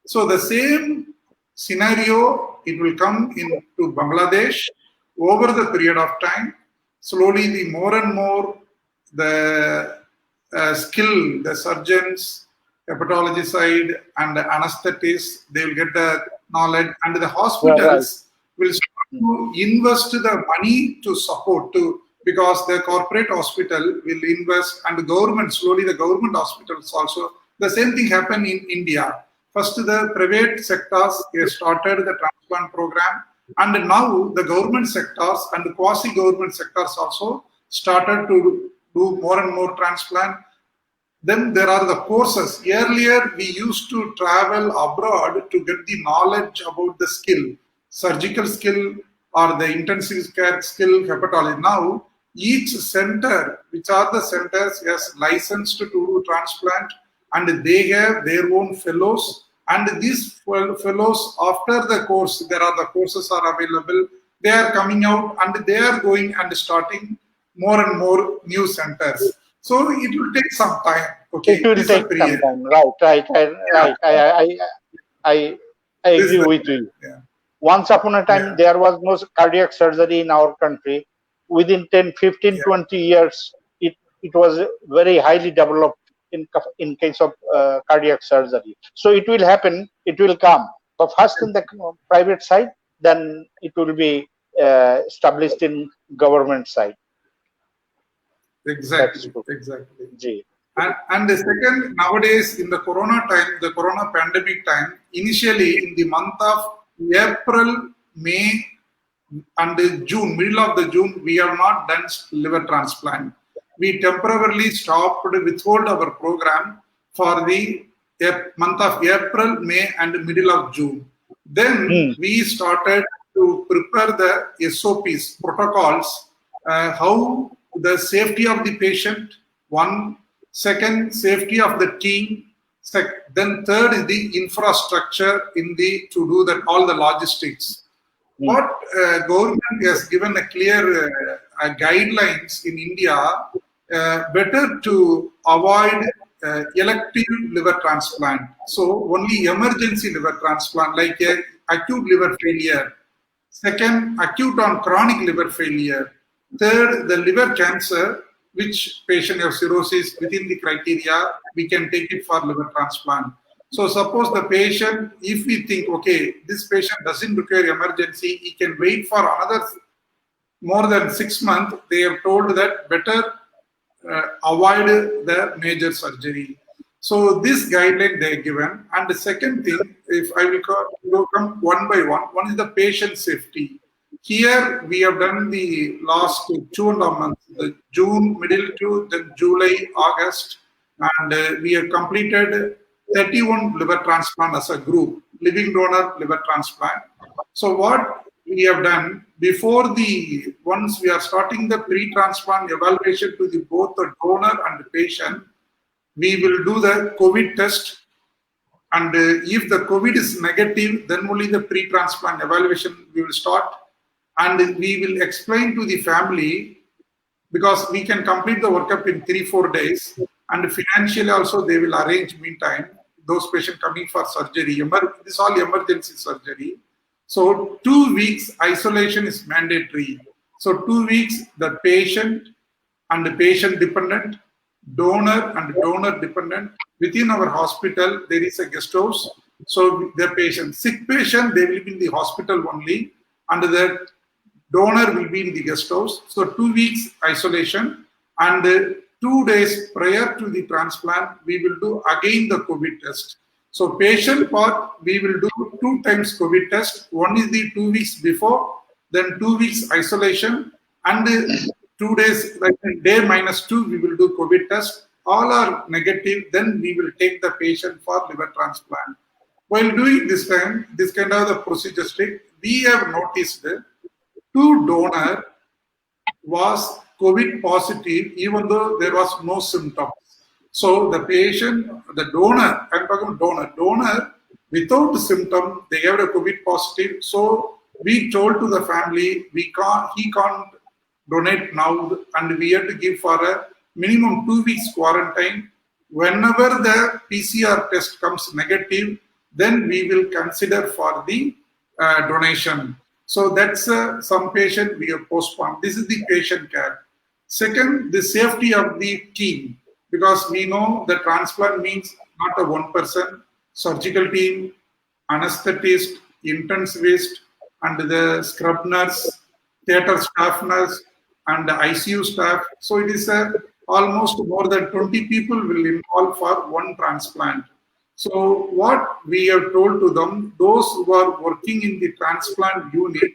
So the same scenario, it will come into Bangladesh over the period of time. Slowly, the more and more the skill, the surgeons, hepatology side, and the anesthetists, they will get the knowledge, and the hospitals will start to invest the money to support, to because the corporate hospital will invest and the government, slowly the government hospitals also, the same thing happened in India. First the private sectors started the transplant program, and now the government sectors and the quasi-government sectors also started to do more and more transplant. Then there are the courses. Earlier, we used to travel abroad to get the knowledge about the skill, surgical skill or the intensive care skill, hepatology. Now, each center, which are the centers, is licensed to do transplant, and they have their own fellows. And these fellows, after the course, there are the courses are available. They are coming out and they are going and starting more and more new centers. So it will take some time. Okay, it will take some time. Right. I agree with you. Yeah. Once upon a time, there was no cardiac surgery in our country. Within 10, 15, 20 years, it was very highly developed in case of cardiac surgery. So it will happen, it will come. But first in the private side, then it will be established in government side. Exactly. And the second, nowadays in the corona time, the corona pandemic time, initially in the month of April, May, and June, middle of the June, we have not done liver transplant. We temporarily stopped, withhold our program for the month of April, May, and middle of June. Then we started to prepare the SOPs, protocols, how the safety of the patient, one, second, safety of the team, then third is the infrastructure in the to do that all the logistics. What government has given a clear guidelines in India, better to avoid elective liver transplant. So only emergency liver transplant, like acute liver failure. Second, acute on chronic liver failure. Third, the liver cancer, which patient have cirrhosis within the criteria, we can take it for liver transplant. So suppose the patient, if we think, okay, this patient doesn't require emergency, he can wait for another more than 6 months, they have told that better avoid the major surgery. So this guideline they are given. And the second thing, if I will go come one by one, one is the patient safety. Here we have done the last 2.5 months, the June middle to then July, August, and we have completed 31 liver transplant as a group, living donor liver transplant. So what we have done before once we are starting the pre-transplant evaluation to both the donor and the patient, we will do the COVID test. And if the COVID is negative, then only the pre-transplant evaluation we will start. And we will explain to the family, because we can complete the workup in 3-4 days, and financially also they will arrange meantime those patients coming for surgery. This is all emergency surgery. So 2 weeks isolation is mandatory. So 2 weeks the patient and the patient dependent, donor and donor dependent, within our hospital there is a guest house. So the patient, sick patient, they will be in the hospital only, and the donor will be in the guest house. So 2 weeks isolation, and 2 days prior to the transplant, we will do again the COVID test. So patient part, we will do 2 times COVID test. One is the 2 weeks before, then 2 weeks isolation, and 2 days, like day -2, we will do COVID test. All are negative, then we will take the patient for liver transplant. While doing this time, this kind of the procedure strict, we have noticed 2 donor was COVID positive, even though there was no symptoms. So the patient, the donor, I'm talking about donor without the symptom, they have a COVID positive. So we told to the family, he can't donate now, and we have to give for a minimum 2 weeks quarantine. Whenever the PCR test comes negative, then we will consider for the donation. So that's some patient we have postponed. This is the patient care. Second, the safety of the team, because we know the transplant means not a one person, surgical team, anesthetist, intensivist, and the scrub nurse, theater staff nurse, and the ICU staff. So it is almost more than 20 people will involve for one transplant. So what we have told to them, those who are working in the transplant unit,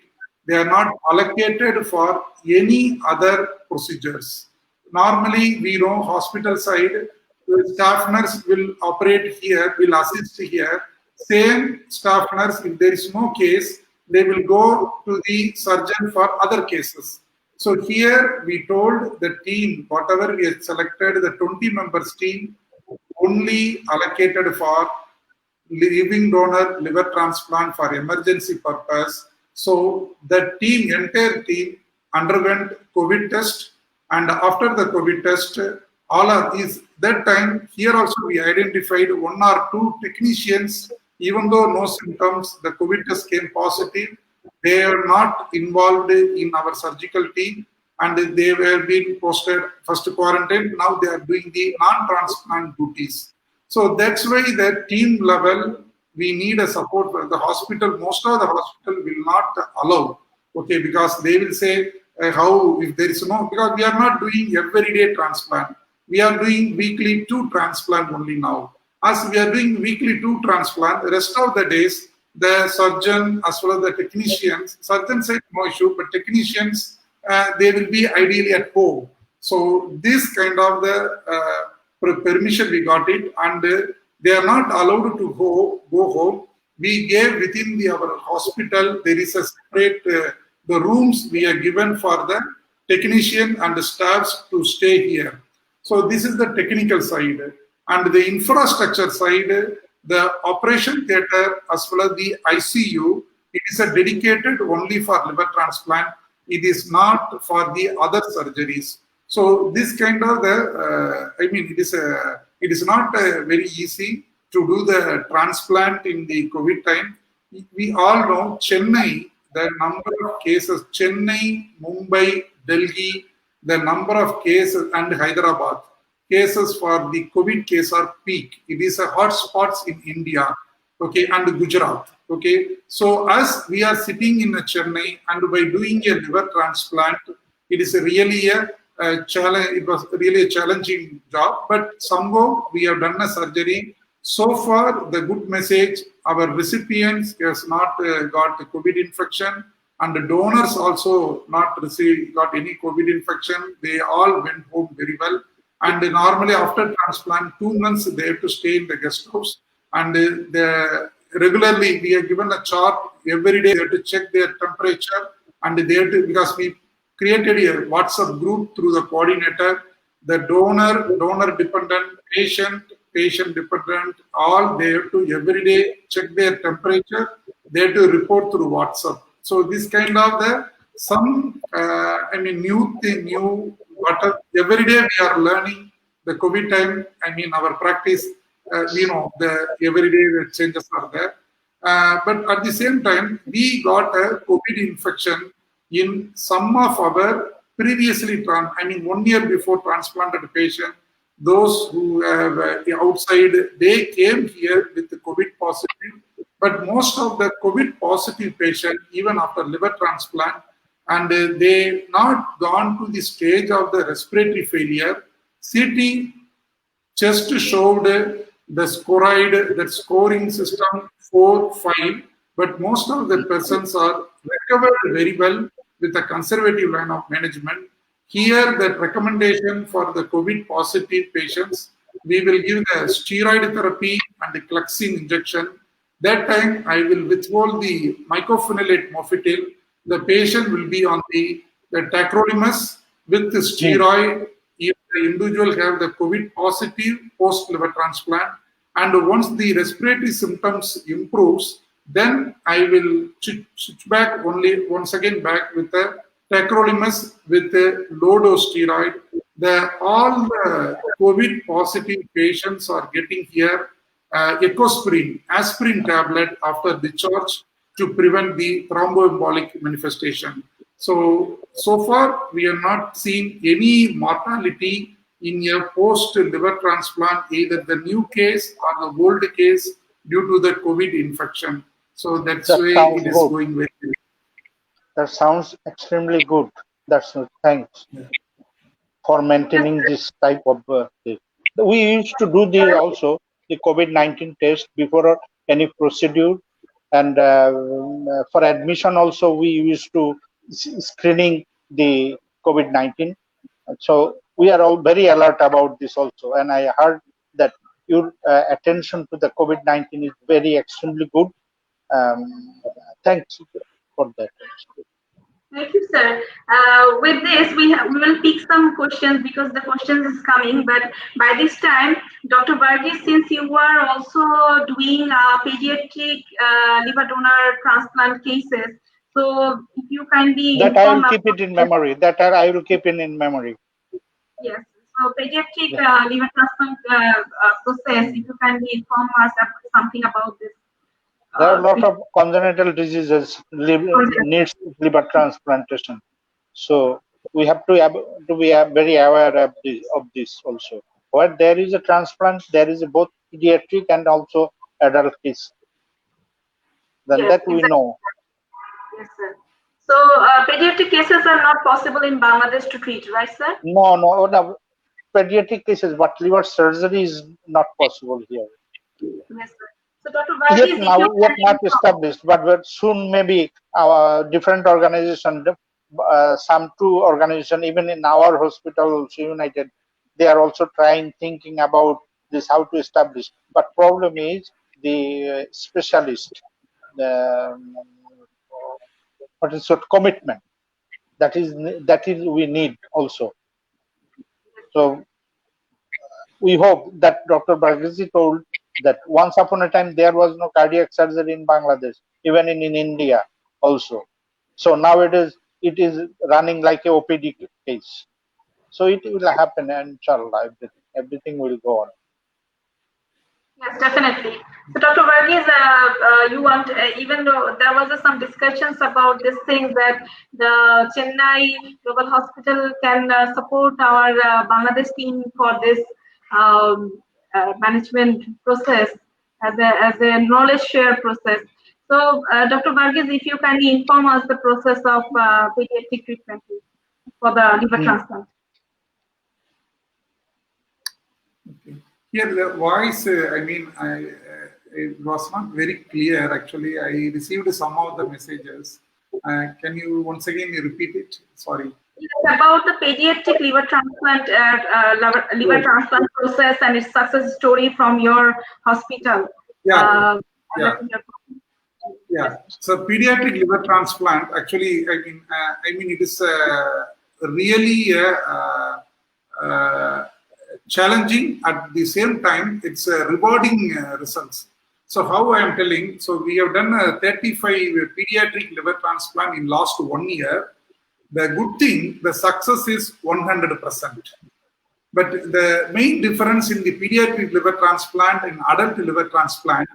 they are not allocated for any other procedures. Normally, we know hospital side, the staff nurse will operate here, will assist here. Same staff nurse, if there is no case, they will go to the surgeon for other cases. So here we told the team, whatever we had selected, the 20 members team, only allocated for living donor liver transplant for emergency purpose. So the team, entire team, underwent COVID test, and after the COVID test, all of these, that time here also we identified one or two technicians, even though no symptoms, the COVID test came positive. They are not involved in our surgical team, and they were being posted first quarantine. Now they are doing the non-transplant duties. So that's why the team level, we need a support for the hospital. Most of the hospital will not allow, okay, because they will say how if there is no, because we are not doing everyday transplant. We are doing weekly 2 transplant only now. As we are doing weekly 2 transplant, the rest of the days, the surgeon as well as the technicians, surgeon said no issue, but technicians, they will be ideally at home. So this kind of the permission we got it, and they are not allowed to go home. We gave within our hospital, there is a separate, the rooms we are given for the technician and the staffs to stay here. So this is the technical side. And the infrastructure side, the operation theater as well as the ICU, it is a dedicated only for liver transplant. It is not for the other surgeries. So this kind of the, it is not very easy to do the transplant in the COVID time. We all know Chennai, the number of cases, Chennai, Mumbai, Delhi, the number of cases, and Hyderabad, cases for the COVID case are peak. It is a hot spots in India, okay, and Gujarat, okay. So as we are sitting in a Chennai and by doing a liver transplant, it is really a challenge. It was really a challenging job, but somehow we have done a surgery. So far, the good message: our recipients has not got the COVID infection, and the donors also not got any COVID infection. They all went home very well. And normally after transplant, 2 months they have to stay in the guest house. And regularly we are given a chart every day. They have to check their temperature, and they have to, because we created a WhatsApp group through the coordinator, the donor dependent, patient dependent, all they have to every day check their temperature. They have to report through WhatsApp. So this kind of new what every day we are learning the COVID time. Our practice, the every day the changes are there. But at the same time, we got a COVID infection in some of our previously, 1 year before transplanted patient. Those who have outside, they came here with the COVID positive. But most of the COVID positive patient, even after liver transplant, and they not gone to the stage of the respiratory failure. CT just showed the scoreid, that scoring system 4, 5, but most of the persons are recovered very well with a conservative line of management. Here, the recommendation for the COVID positive patients, we will give the steroid therapy and the Cluxin injection. That time, I will withhold the mycophenolate mofetil. The patient will be on the tacrolimus with the steroid if the individual have the COVID positive post liver transplant. And once the respiratory symptoms improves, then I will switch back once again back with the tacrolimus with the low dose steroid. All the COVID positive patients are getting here ecosprin, aspirin tablet after discharge to prevent the thromboembolic manifestation. So far, we have not seen any mortality in a post-liver transplant, either the new case or the old case due to the COVID infection. So that's why it is going very well. That sounds extremely good. That's thanks for maintaining this type of thing. We used to do this also, the COVID-19 test before any procedure, and for admission also we used to screening the COVID-19. So we are all very alert about this also, and I heard that your attention to the COVID-19 is very extremely good. Thanks for that. Thank you, sir. With this, we will pick some questions because the questions is coming. But by this time, Dr. Varghese, since you were also doing pediatric liver donor transplant cases, so if you kindly that I will inform keep it in memory. That I will keep it in memory. Yes. So pediatric liver transplant process, if you kindly inform us something about this. There are a lot of congenital diseases needs liver transplantation. So we have to be very aware of this also. Where there is a transplant, there is both pediatric and also adult case. Then Yes, that we know. Yes, sir. So pediatric cases are not possible in Bangladesh to treat, right, sir? No. Pediatric cases, but liver surgery is not possible here. Yes, sir. So Dr. Varghese, Yet not established, but soon maybe our different organization, some two organization, even in our hospital, also United, they are also thinking about this, how to establish. But problem is the specialist, what is it, commitment. That is we need also. So we hope that Dr. Varghese told that once upon a time there was no cardiac surgery in Bangladesh, even in India also. So now it is running like a OPD case. So it will happen, and inshallah, everything will go on. Yes, definitely. So Dr. Varghese, you want, even though there was some discussions about this thing that the Chennai Global Hospital can support our Bangladesh team for this management process as a knowledge share process. So Dr. Varghese, if you kindly inform us the process of pediatric treatment for the liver transplant. Okay. Here the voice, it was not very clear actually. I received some of the messages. Can you once again repeat it? Sorry. It's about the pediatric liver transplant, liver transplant process and its success story from your hospital. Yeah. So pediatric liver transplant, actually, it is really challenging. At the same time, it's rewarding results. So how I am telling, so we have done 35 pediatric liver transplant in last 1 year. The good thing, the success is 100%. But the main difference in the pediatric liver transplant and adult liver transplant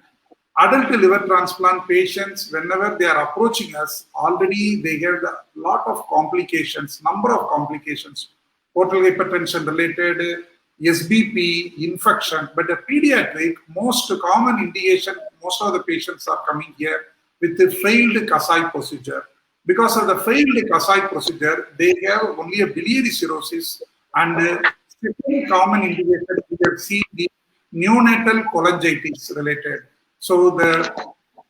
patients, whenever they are approaching us, already they have a lot of complications, number of complications, portal hypertension related, SBP, infection. But the pediatric, most common indication, most of the patients are coming here with the failed Kasai procedure. Because of the failed Kasai procedure, they have only a biliary cirrhosis, and second common indication we have seen the neonatal cholangitis related. So the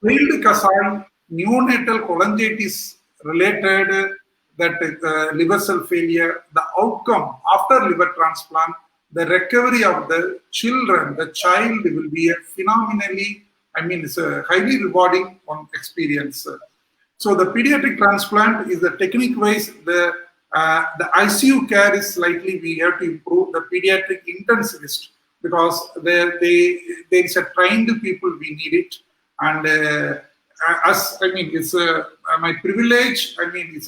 failed Kasai neonatal cholangitis related, that liver cell failure, the outcome after liver transplant, the recovery of the children, the child will be a phenomenally, it's a highly rewarding experience. So the pediatric transplant is the technique wise, the ICU care is slightly, we have to improve the pediatric intensivist, because there is a trained people, we need it. And it's my privilege. It's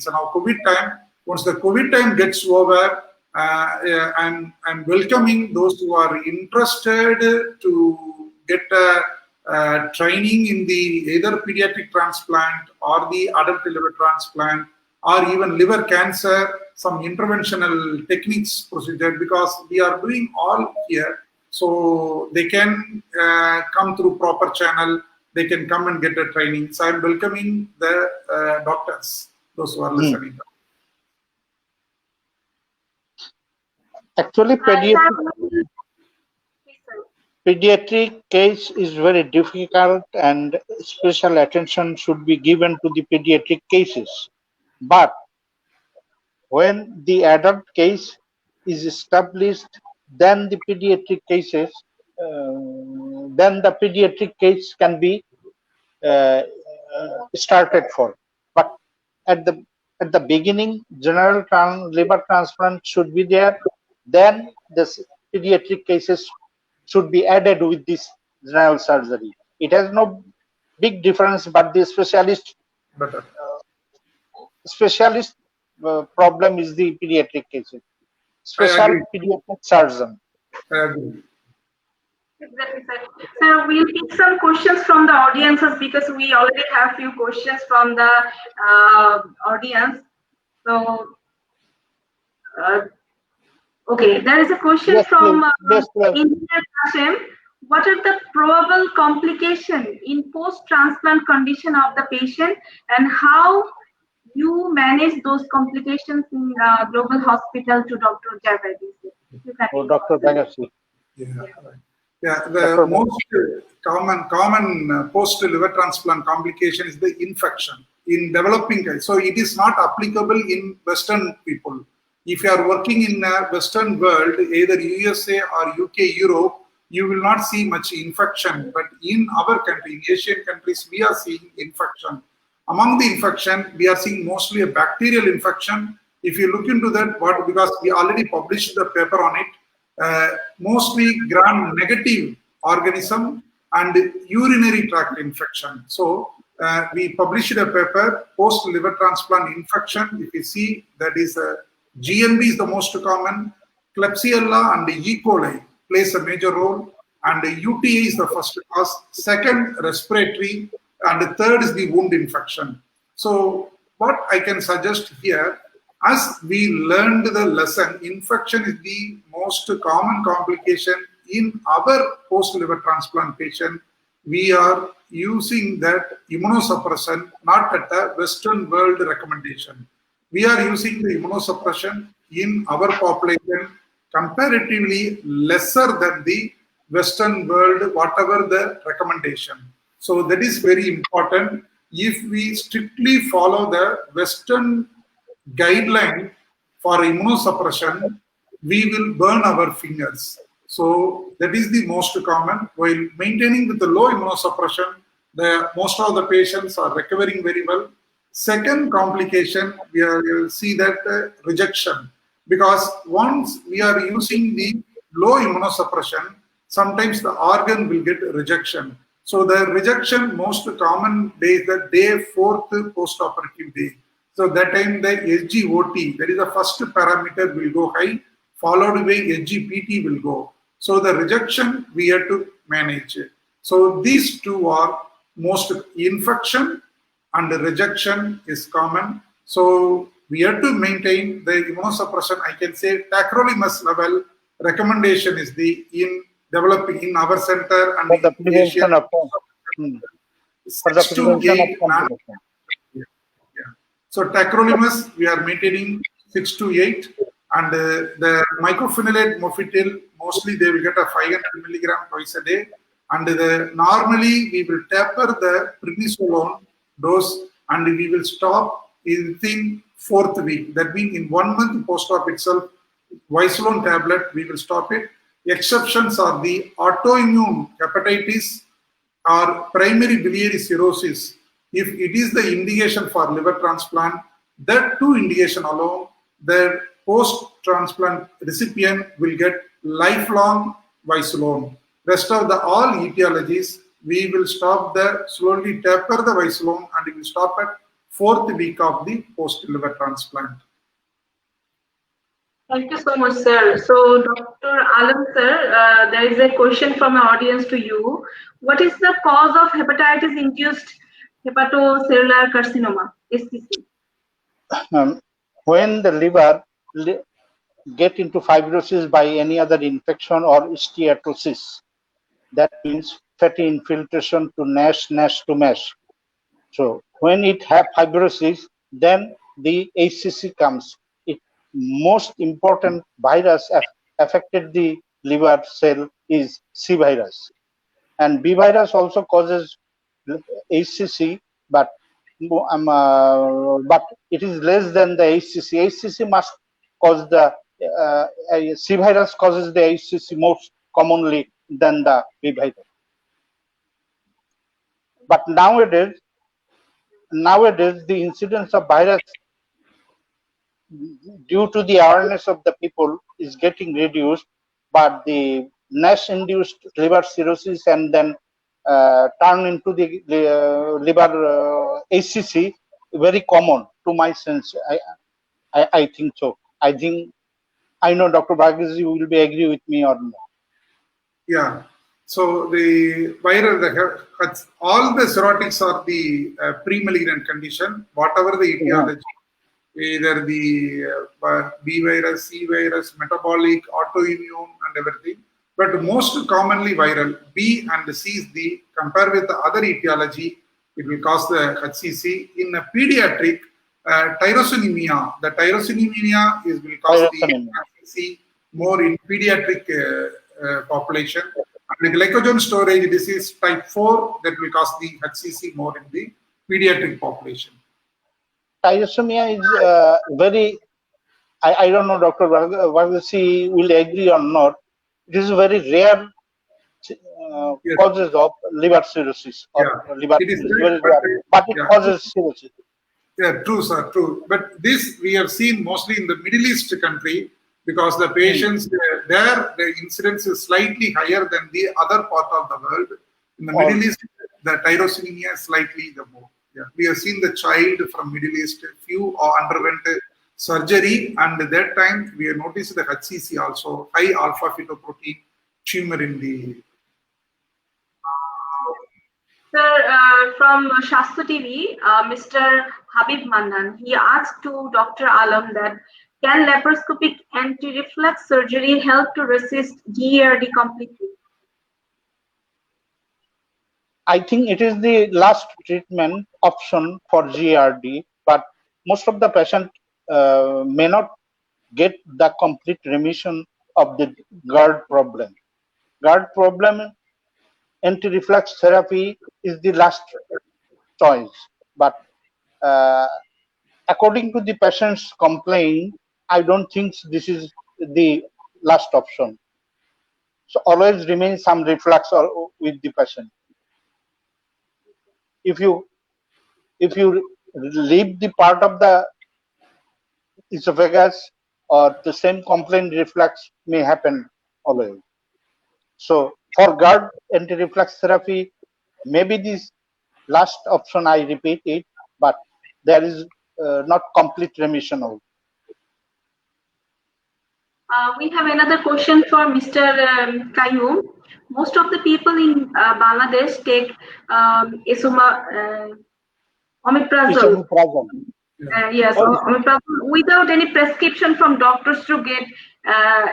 now COVID time. Once the COVID time gets over, I'm welcoming those who are interested to get training in the either pediatric transplant or the adult liver transplant, or even liver cancer, some interventional techniques procedure, because we are doing all here. So they can come through proper channel, they can come and get a training. So I'm welcoming the doctors, those who are listening. Actually, pediatric case is very difficult and special attention should be given to the pediatric cases. But when the adult case is established, then the pediatric cases, then the pediatric case can be started for. But at the beginning, general liver transplant should be there. Then the pediatric cases should be added with this general surgery. It has no big difference, but the specialist problem is the pediatric cases. Special pediatric surgeon. I agree. Exactly, sir. So we'll pick some questions from the audiences because we already have few questions from the audience. So, okay, there is a question from Engineer Kashem. What are the probable complications in post-transplant condition of the patient, and how you manage those complications in Global Hospital to Dr. Javadi? Oh, Dr. Bagasi. Yeah, the most common post-liver transplant complication is the infection in developing countries. So it is not applicable in Western people. If you are working in a Western world, either USA or UK, Europe, you will not see much infection. But in our country, in Asian countries, we are seeing infection. Among the infection, we are seeing mostly a bacterial infection. If you look into that, because we already published the paper on it, mostly gram-negative organism and urinary tract infection. So we published a paper, post-liver transplant infection. If you see, that is GNB is the most common, Klebsiella and E. coli plays a major role, and UTI is the first cause, second respiratory, and the third is the wound infection. So what I can suggest here, as we learned the lesson, infection is the most common complication in our post-liver transplant patient. We are using that immunosuppression, not at a Western world recommendation. We are using the immunosuppression in our population comparatively lesser than the Western world, whatever the recommendation. So that is very important. If we strictly follow the Western guideline for immunosuppression, we will burn our fingers. So that is the most common. While maintaining with the low immunosuppression, most of the patients are recovering very well. Second complication, we will see that rejection, because once we are using the low immunosuppression, sometimes the organ will get rejection. So the rejection most common day is the day 4th post-operative day. So that time the SGOT, that is the first parameter, will go high, followed by SGPT will go. So the rejection we have to manage. So these two are most infection and the rejection is common. So we have to maintain the immunosuppression. I can say tacrolimus level recommendation is the in developing in our center and for the prevention of 6 to 8. So tacrolimus we are maintaining 6 to 8, and the mycophenolate mofetil mostly they will get a 500 milligram twice a day, and normally we will taper the prednisolone dose and we will stop within 4th week. That means in 1 month post-op itself, Visolone tablet we will stop it. Exceptions are the autoimmune hepatitis or primary biliary cirrhosis. If it is the indication for liver transplant, that two indication alone, the post-transplant recipient will get lifelong Visolone. Rest of the all etiologies, we will stop the slowly taper the Visolone and we will stop at 4th week of the post-liver transplant. Thank you so much, sir. So, Dr. Alam, sir, there is a question from an audience to you. What is the cause of hepatitis-induced hepatocellular carcinoma, HCC? When the liver get into fibrosis by any other infection or steatosis, that means fatty infiltration to NASH to MASH. So when it have fibrosis, then the HCC comes. It most important virus affected the liver cell is C virus, and B virus also causes HCC, but it is less than the HCC. HCC must cause the C virus causes the HCC most commonly than the B virus. But nowadays the incidence of virus due to the awareness of the people is getting reduced, but the NASH-induced liver cirrhosis and then turn into the liver HCC very common to my sense. I think so. I know Dr. Bhagirathi will be agree with me or not. Yeah. So the viral, all the cirrhotics are the pre-malignant condition, whatever the etiology, either the B virus, C virus, metabolic, autoimmune, and everything. But most commonly viral, B and C is the, compared with the other etiology, it will cause the HCC. In a pediatric, tyrosinemia, the tyrosinemia will cause the HCC more in pediatric population. And the glycogen storage disease type 4 that will cause the HCC more in the pediatric population. Tyrosomia is very, I don't know, Dr. Bhagirathi will agree or not. It is a very rare causes of liver cirrhosis or liver. It is very rare, but it causes cirrhosis. Yeah, true, sir, true. But this we have seen mostly in the Middle East country, because the patients there, the incidence is slightly higher than the other part of the world. In the Middle East, the tyrosinemia is slightly the more. Yeah. We have seen the child from Middle East, few underwent surgery, and at that time we have noticed the HCC also, high alpha fetoprotein tumor in the. Sir, from Shastha TV, Mr. Habib Mannan, he asked to Dr. Alam that can laparoscopic anti-reflux surgery help to resist GERD completely? I think it is the last treatment option for GERD, but most of the patients may not get the complete remission of the GERD problem. GERD problem, anti-reflux therapy is the last choice, but according to the patient's complaint, I don't think this is the last option. So always remain some reflux with the patient. If you leave the part of the esophagus, or the same complaint reflux may happen always. So for GERD anti-reflux therapy, maybe this last option, I repeat it, but there is not complete remission of. We have another question for Mr. Qayyum. Most of the people in Bangladesh take omeprazole. Yes, omeprazole without any prescription from doctors to get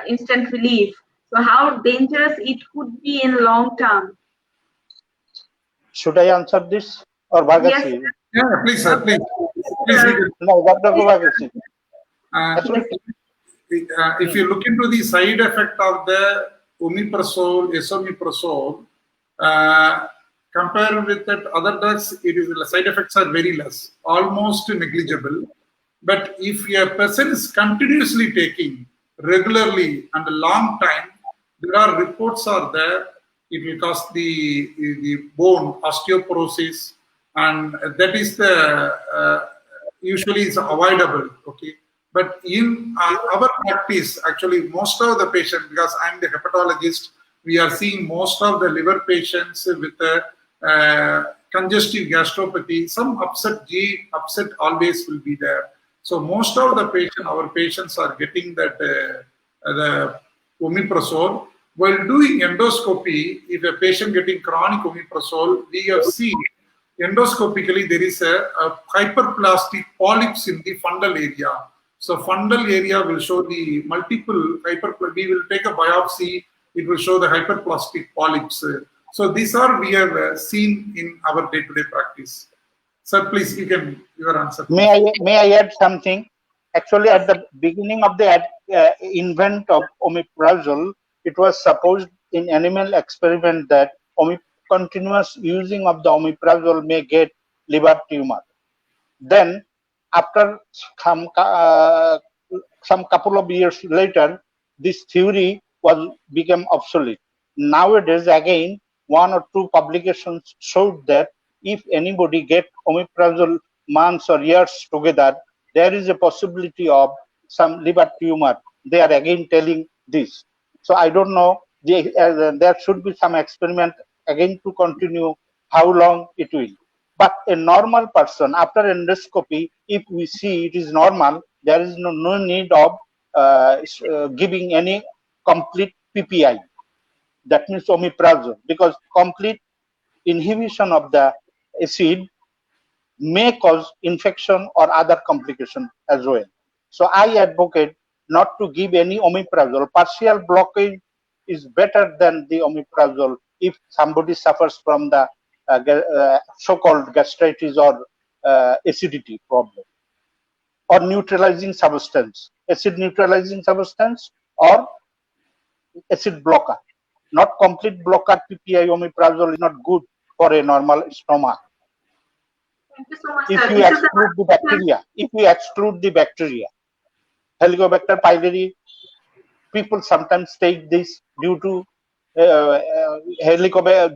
instant relief. So how dangerous it could be in long term? Should I answer this or Bhagirathi? Yes. Yeah, please, sir, please. No, Dr. Bhagirathi. If you look into the side effect of the omeprazole, esomeprazole, compared with that other drugs, the side effects are very less, almost negligible. But if a person is continuously taking regularly and a long time, there are reports are there. It will cause the bone osteoporosis, and that is the usually is avoidable. Okay. But in our practice, actually, most of the patients, because I'm the hepatologist, we are seeing most of the liver patients with congestive gastropathy. Some upset always will be there. So most of the our patients are getting that the omeprazole. While doing endoscopy, if a patient getting chronic omeprazole, we have seen endoscopically there is a hyperplastic polyps in the fundal area. So fundal area will show the multiple we will take a biopsy, it will show the hyperplastic polyps. So these are we have seen in our day-to-day practice. Sir, please, you can your answer. May I add something? Actually, at the beginning of the invent of omeprazole, it was supposed in animal experiment that continuous using of the omeprazole may get liver tumor. Then, after some couple of years later, this theory became obsolete. Nowadays, again, one or two publications showed that if anybody get omeprazole months or years together, there is a possibility of some liver tumor. They are again telling this. So I don't know. There should be some experiment again to continue how long it will. But a normal person, after endoscopy, if we see it is normal, there is no need of giving any complete PPI. That means omeprazole, because complete inhibition of the acid may cause infection or other complication as well. So I advocate not to give any omeprazole. Partial blockage is better than the omeprazole if somebody suffers from the so-called gastritis or acidity problem, or neutralizing substance, acid neutralizing substance or acid blocker. Not complete blocker. PPI omeprazole is not good for a normal stomach. Thank you so much, If sir. you exclude the bacteria, Helicobacter pylori, people sometimes take this due to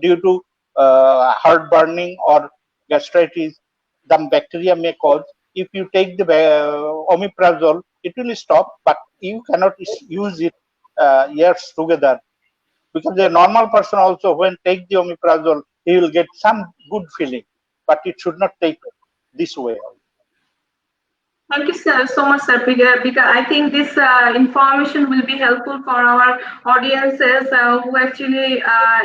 due to heartburning or gastritis. The bacteria may cause. If you take the omeprazole, it will stop, but you cannot use it years together, because a normal person also, when take the omeprazole, he will get some good feeling, but it should not take this way. Thank you, sir, so much, sir, because I think this information will be helpful for our audiences who actually,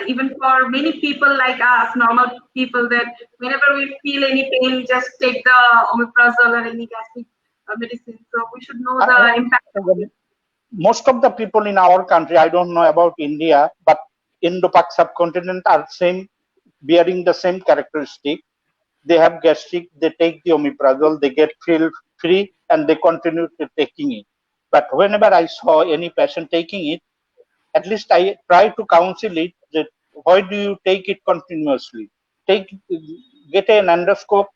even for many people like us, normal people, that whenever we feel any pain, just take the omeprazole or any gastric medicine. So we should know the impact of it. Most of the people in our country, I don't know about India, but Indo-Pak subcontinent are bearing the same characteristic. They have gastric, they take the omeprazole, they get feel free, and they continue to taking it. But whenever I saw any patient taking it, at least I try to counsel it that why do you take it continuously? Get an endoscope,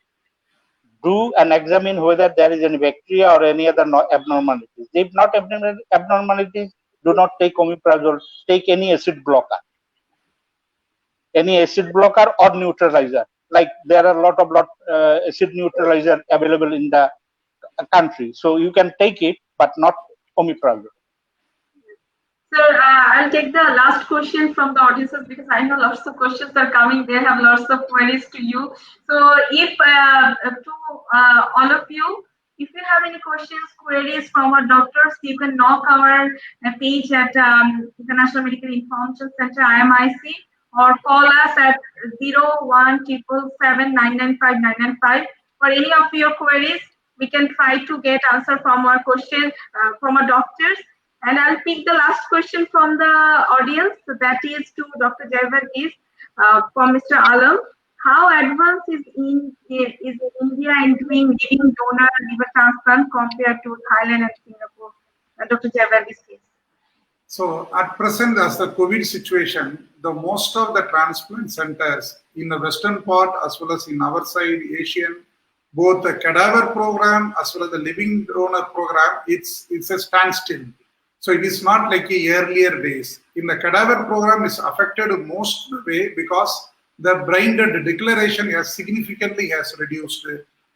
do and examine whether there is any bacteria or any other abnormalities. If not abnormalities, do not take omeprazole. Take any acid blocker. Any acid blocker or neutralizer. Like there are a lot of acid neutralizer available in the country. So you can take it, but not omeprazole. Sir, I'll take the last question from the audiences, because I know lots of questions are coming. They have lots of queries to you. So if to all of you, if you have any questions, queries from our doctors, you can knock our page at International Medical Information Center, IMIC, or call us at 01777995 for any of your queries. We can try to get answer from our question from our doctors. And I'll pick the last question from the audience. So that is to Dr. Jaiverghese from Mr. Alam. How advanced is India in doing living donor liver transplant compared to Thailand and Singapore? Dr. Jaiverghese, please. So at present, as the COVID situation, the most of the transplant centers in the western part as well as in our side, Asian, both the cadaver program as well as the living donor program, it's a standstill. So it is not like earlier days. In the cadaver program is affected most way because the blinded declaration has significantly reduced.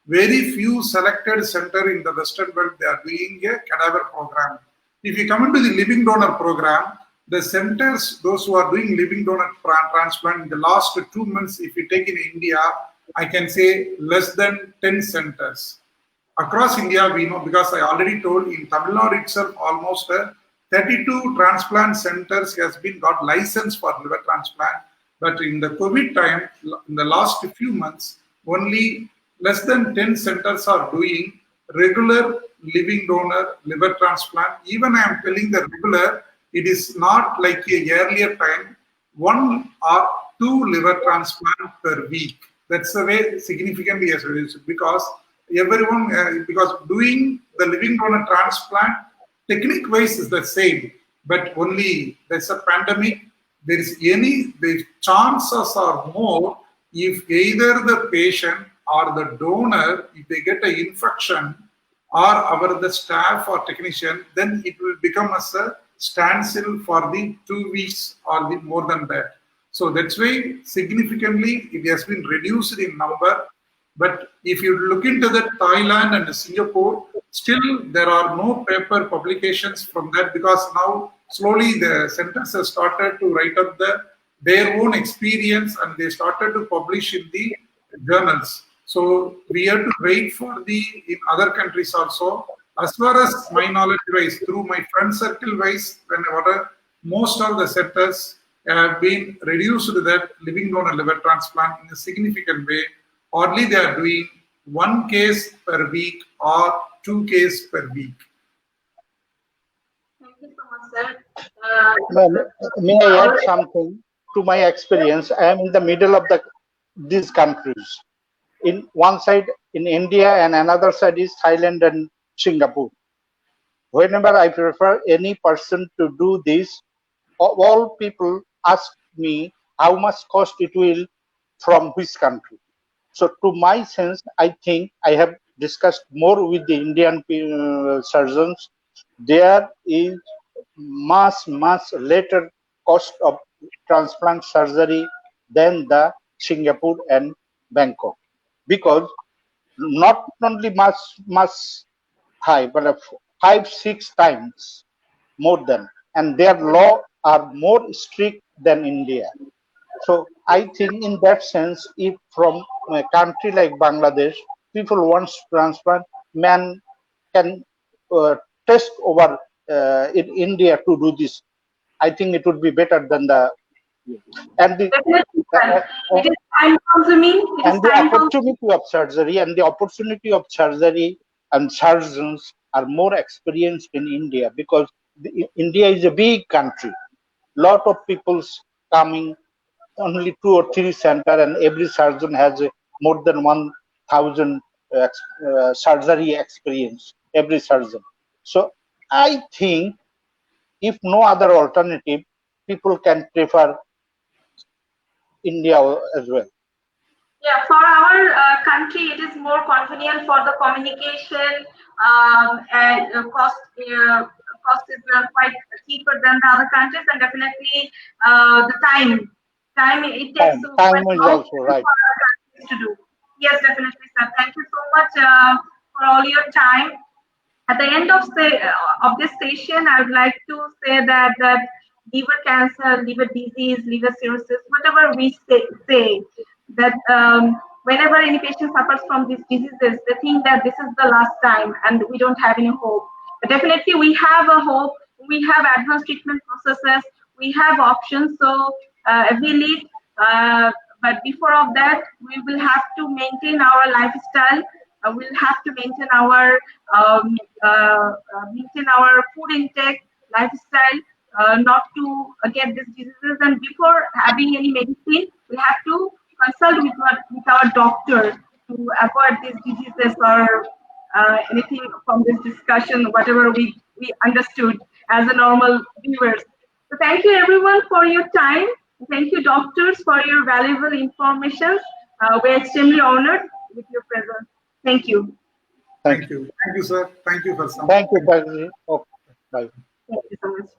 Very few selected center in the Western world, they are doing a cadaver program. If you come into the living donor program, the centers, those who are doing living donor transplant in the last 2 months, if you take in India, I can say less than 10 centers. Across India, we know, because I already told, in Tamil Nadu itself, almost 32 transplant centers has been got license for liver transplant. But in the COVID time, in the last few months, only less than 10 centers are doing regular living donor liver transplant. Even I am telling the regular, it is not like a earlier time, 1 or 2 liver transplant per week. That's the way significantly has reduced, because everyone, because doing the living donor transplant technique wise is the same, but only there's a pandemic. The chances are more if either the patient or the donor, if they get an infection, or the staff or technician, then it will become as a standstill for the 2 weeks or the more than that. So that's why significantly it has been reduced in number. But if you look into the Thailand and Singapore, still there are no paper publications from that, because now slowly the centers have started to write up their own experience and they started to publish in the journals. So we have to wait for in other countries also. As far as my knowledge wise, through my friend circle wise, whenever most of the centers have been reduced to that living donor liver transplant in a significant way. Hardly they are doing 1 case per week or 2 cases per week. Thank you so much, sir. May I add something to my experience? I am in the middle of these countries. In one side in India and another side is Thailand and Singapore. Whenever I prefer any person to do this, all people ask me how much cost it will from which country. So to my sense, I think I have discussed more with the Indian surgeons. There is much later cost of transplant surgery than the Singapore and Bangkok, because not only much high, but 5-6 times more than, and their law are more strict than India. So I think in that sense, if from a country like Bangladesh, people want to transplant, man can test over in India to do this. I think it would be better than the and the it is time consuming. and the opportunity of surgery and surgeons are more experienced in India, because India is a big country. Lot of people's coming, only 2 or 3 center, and every surgeon has more than 1,000 surgery experience, every surgeon. So I think if no other alternative, people can prefer India as well. Yeah, for our country, it is more convenient for the communication, and cost is quite cheaper than the other countries, and definitely the time it takes time is also right for our countries to do. Yes, definitely, sir. Thank you so much for all your time. At the end of this session, I would like to say that liver cancer, liver disease, liver cirrhosis, whatever we say that whenever any patient suffers from these diseases, they think that this is the last time and we don't have any hope. But definitely we have a hope. We have advanced treatment processes. We have options. So we live. But before of that, we will have to maintain our lifestyle. We'll have to maintain our food intake, lifestyle, not to get these diseases. And before having any medicine, we have to consult with our doctor to avoid these diseases or anything from this discussion, whatever we understood as a normal viewers. So thank you everyone for your time. Thank you doctors for your valuable information. We're extremely honored with your presence. Thank you. Thank you. Thank you, sir. Thank you for some. Thank you. Okay. Bye. Thank you so much.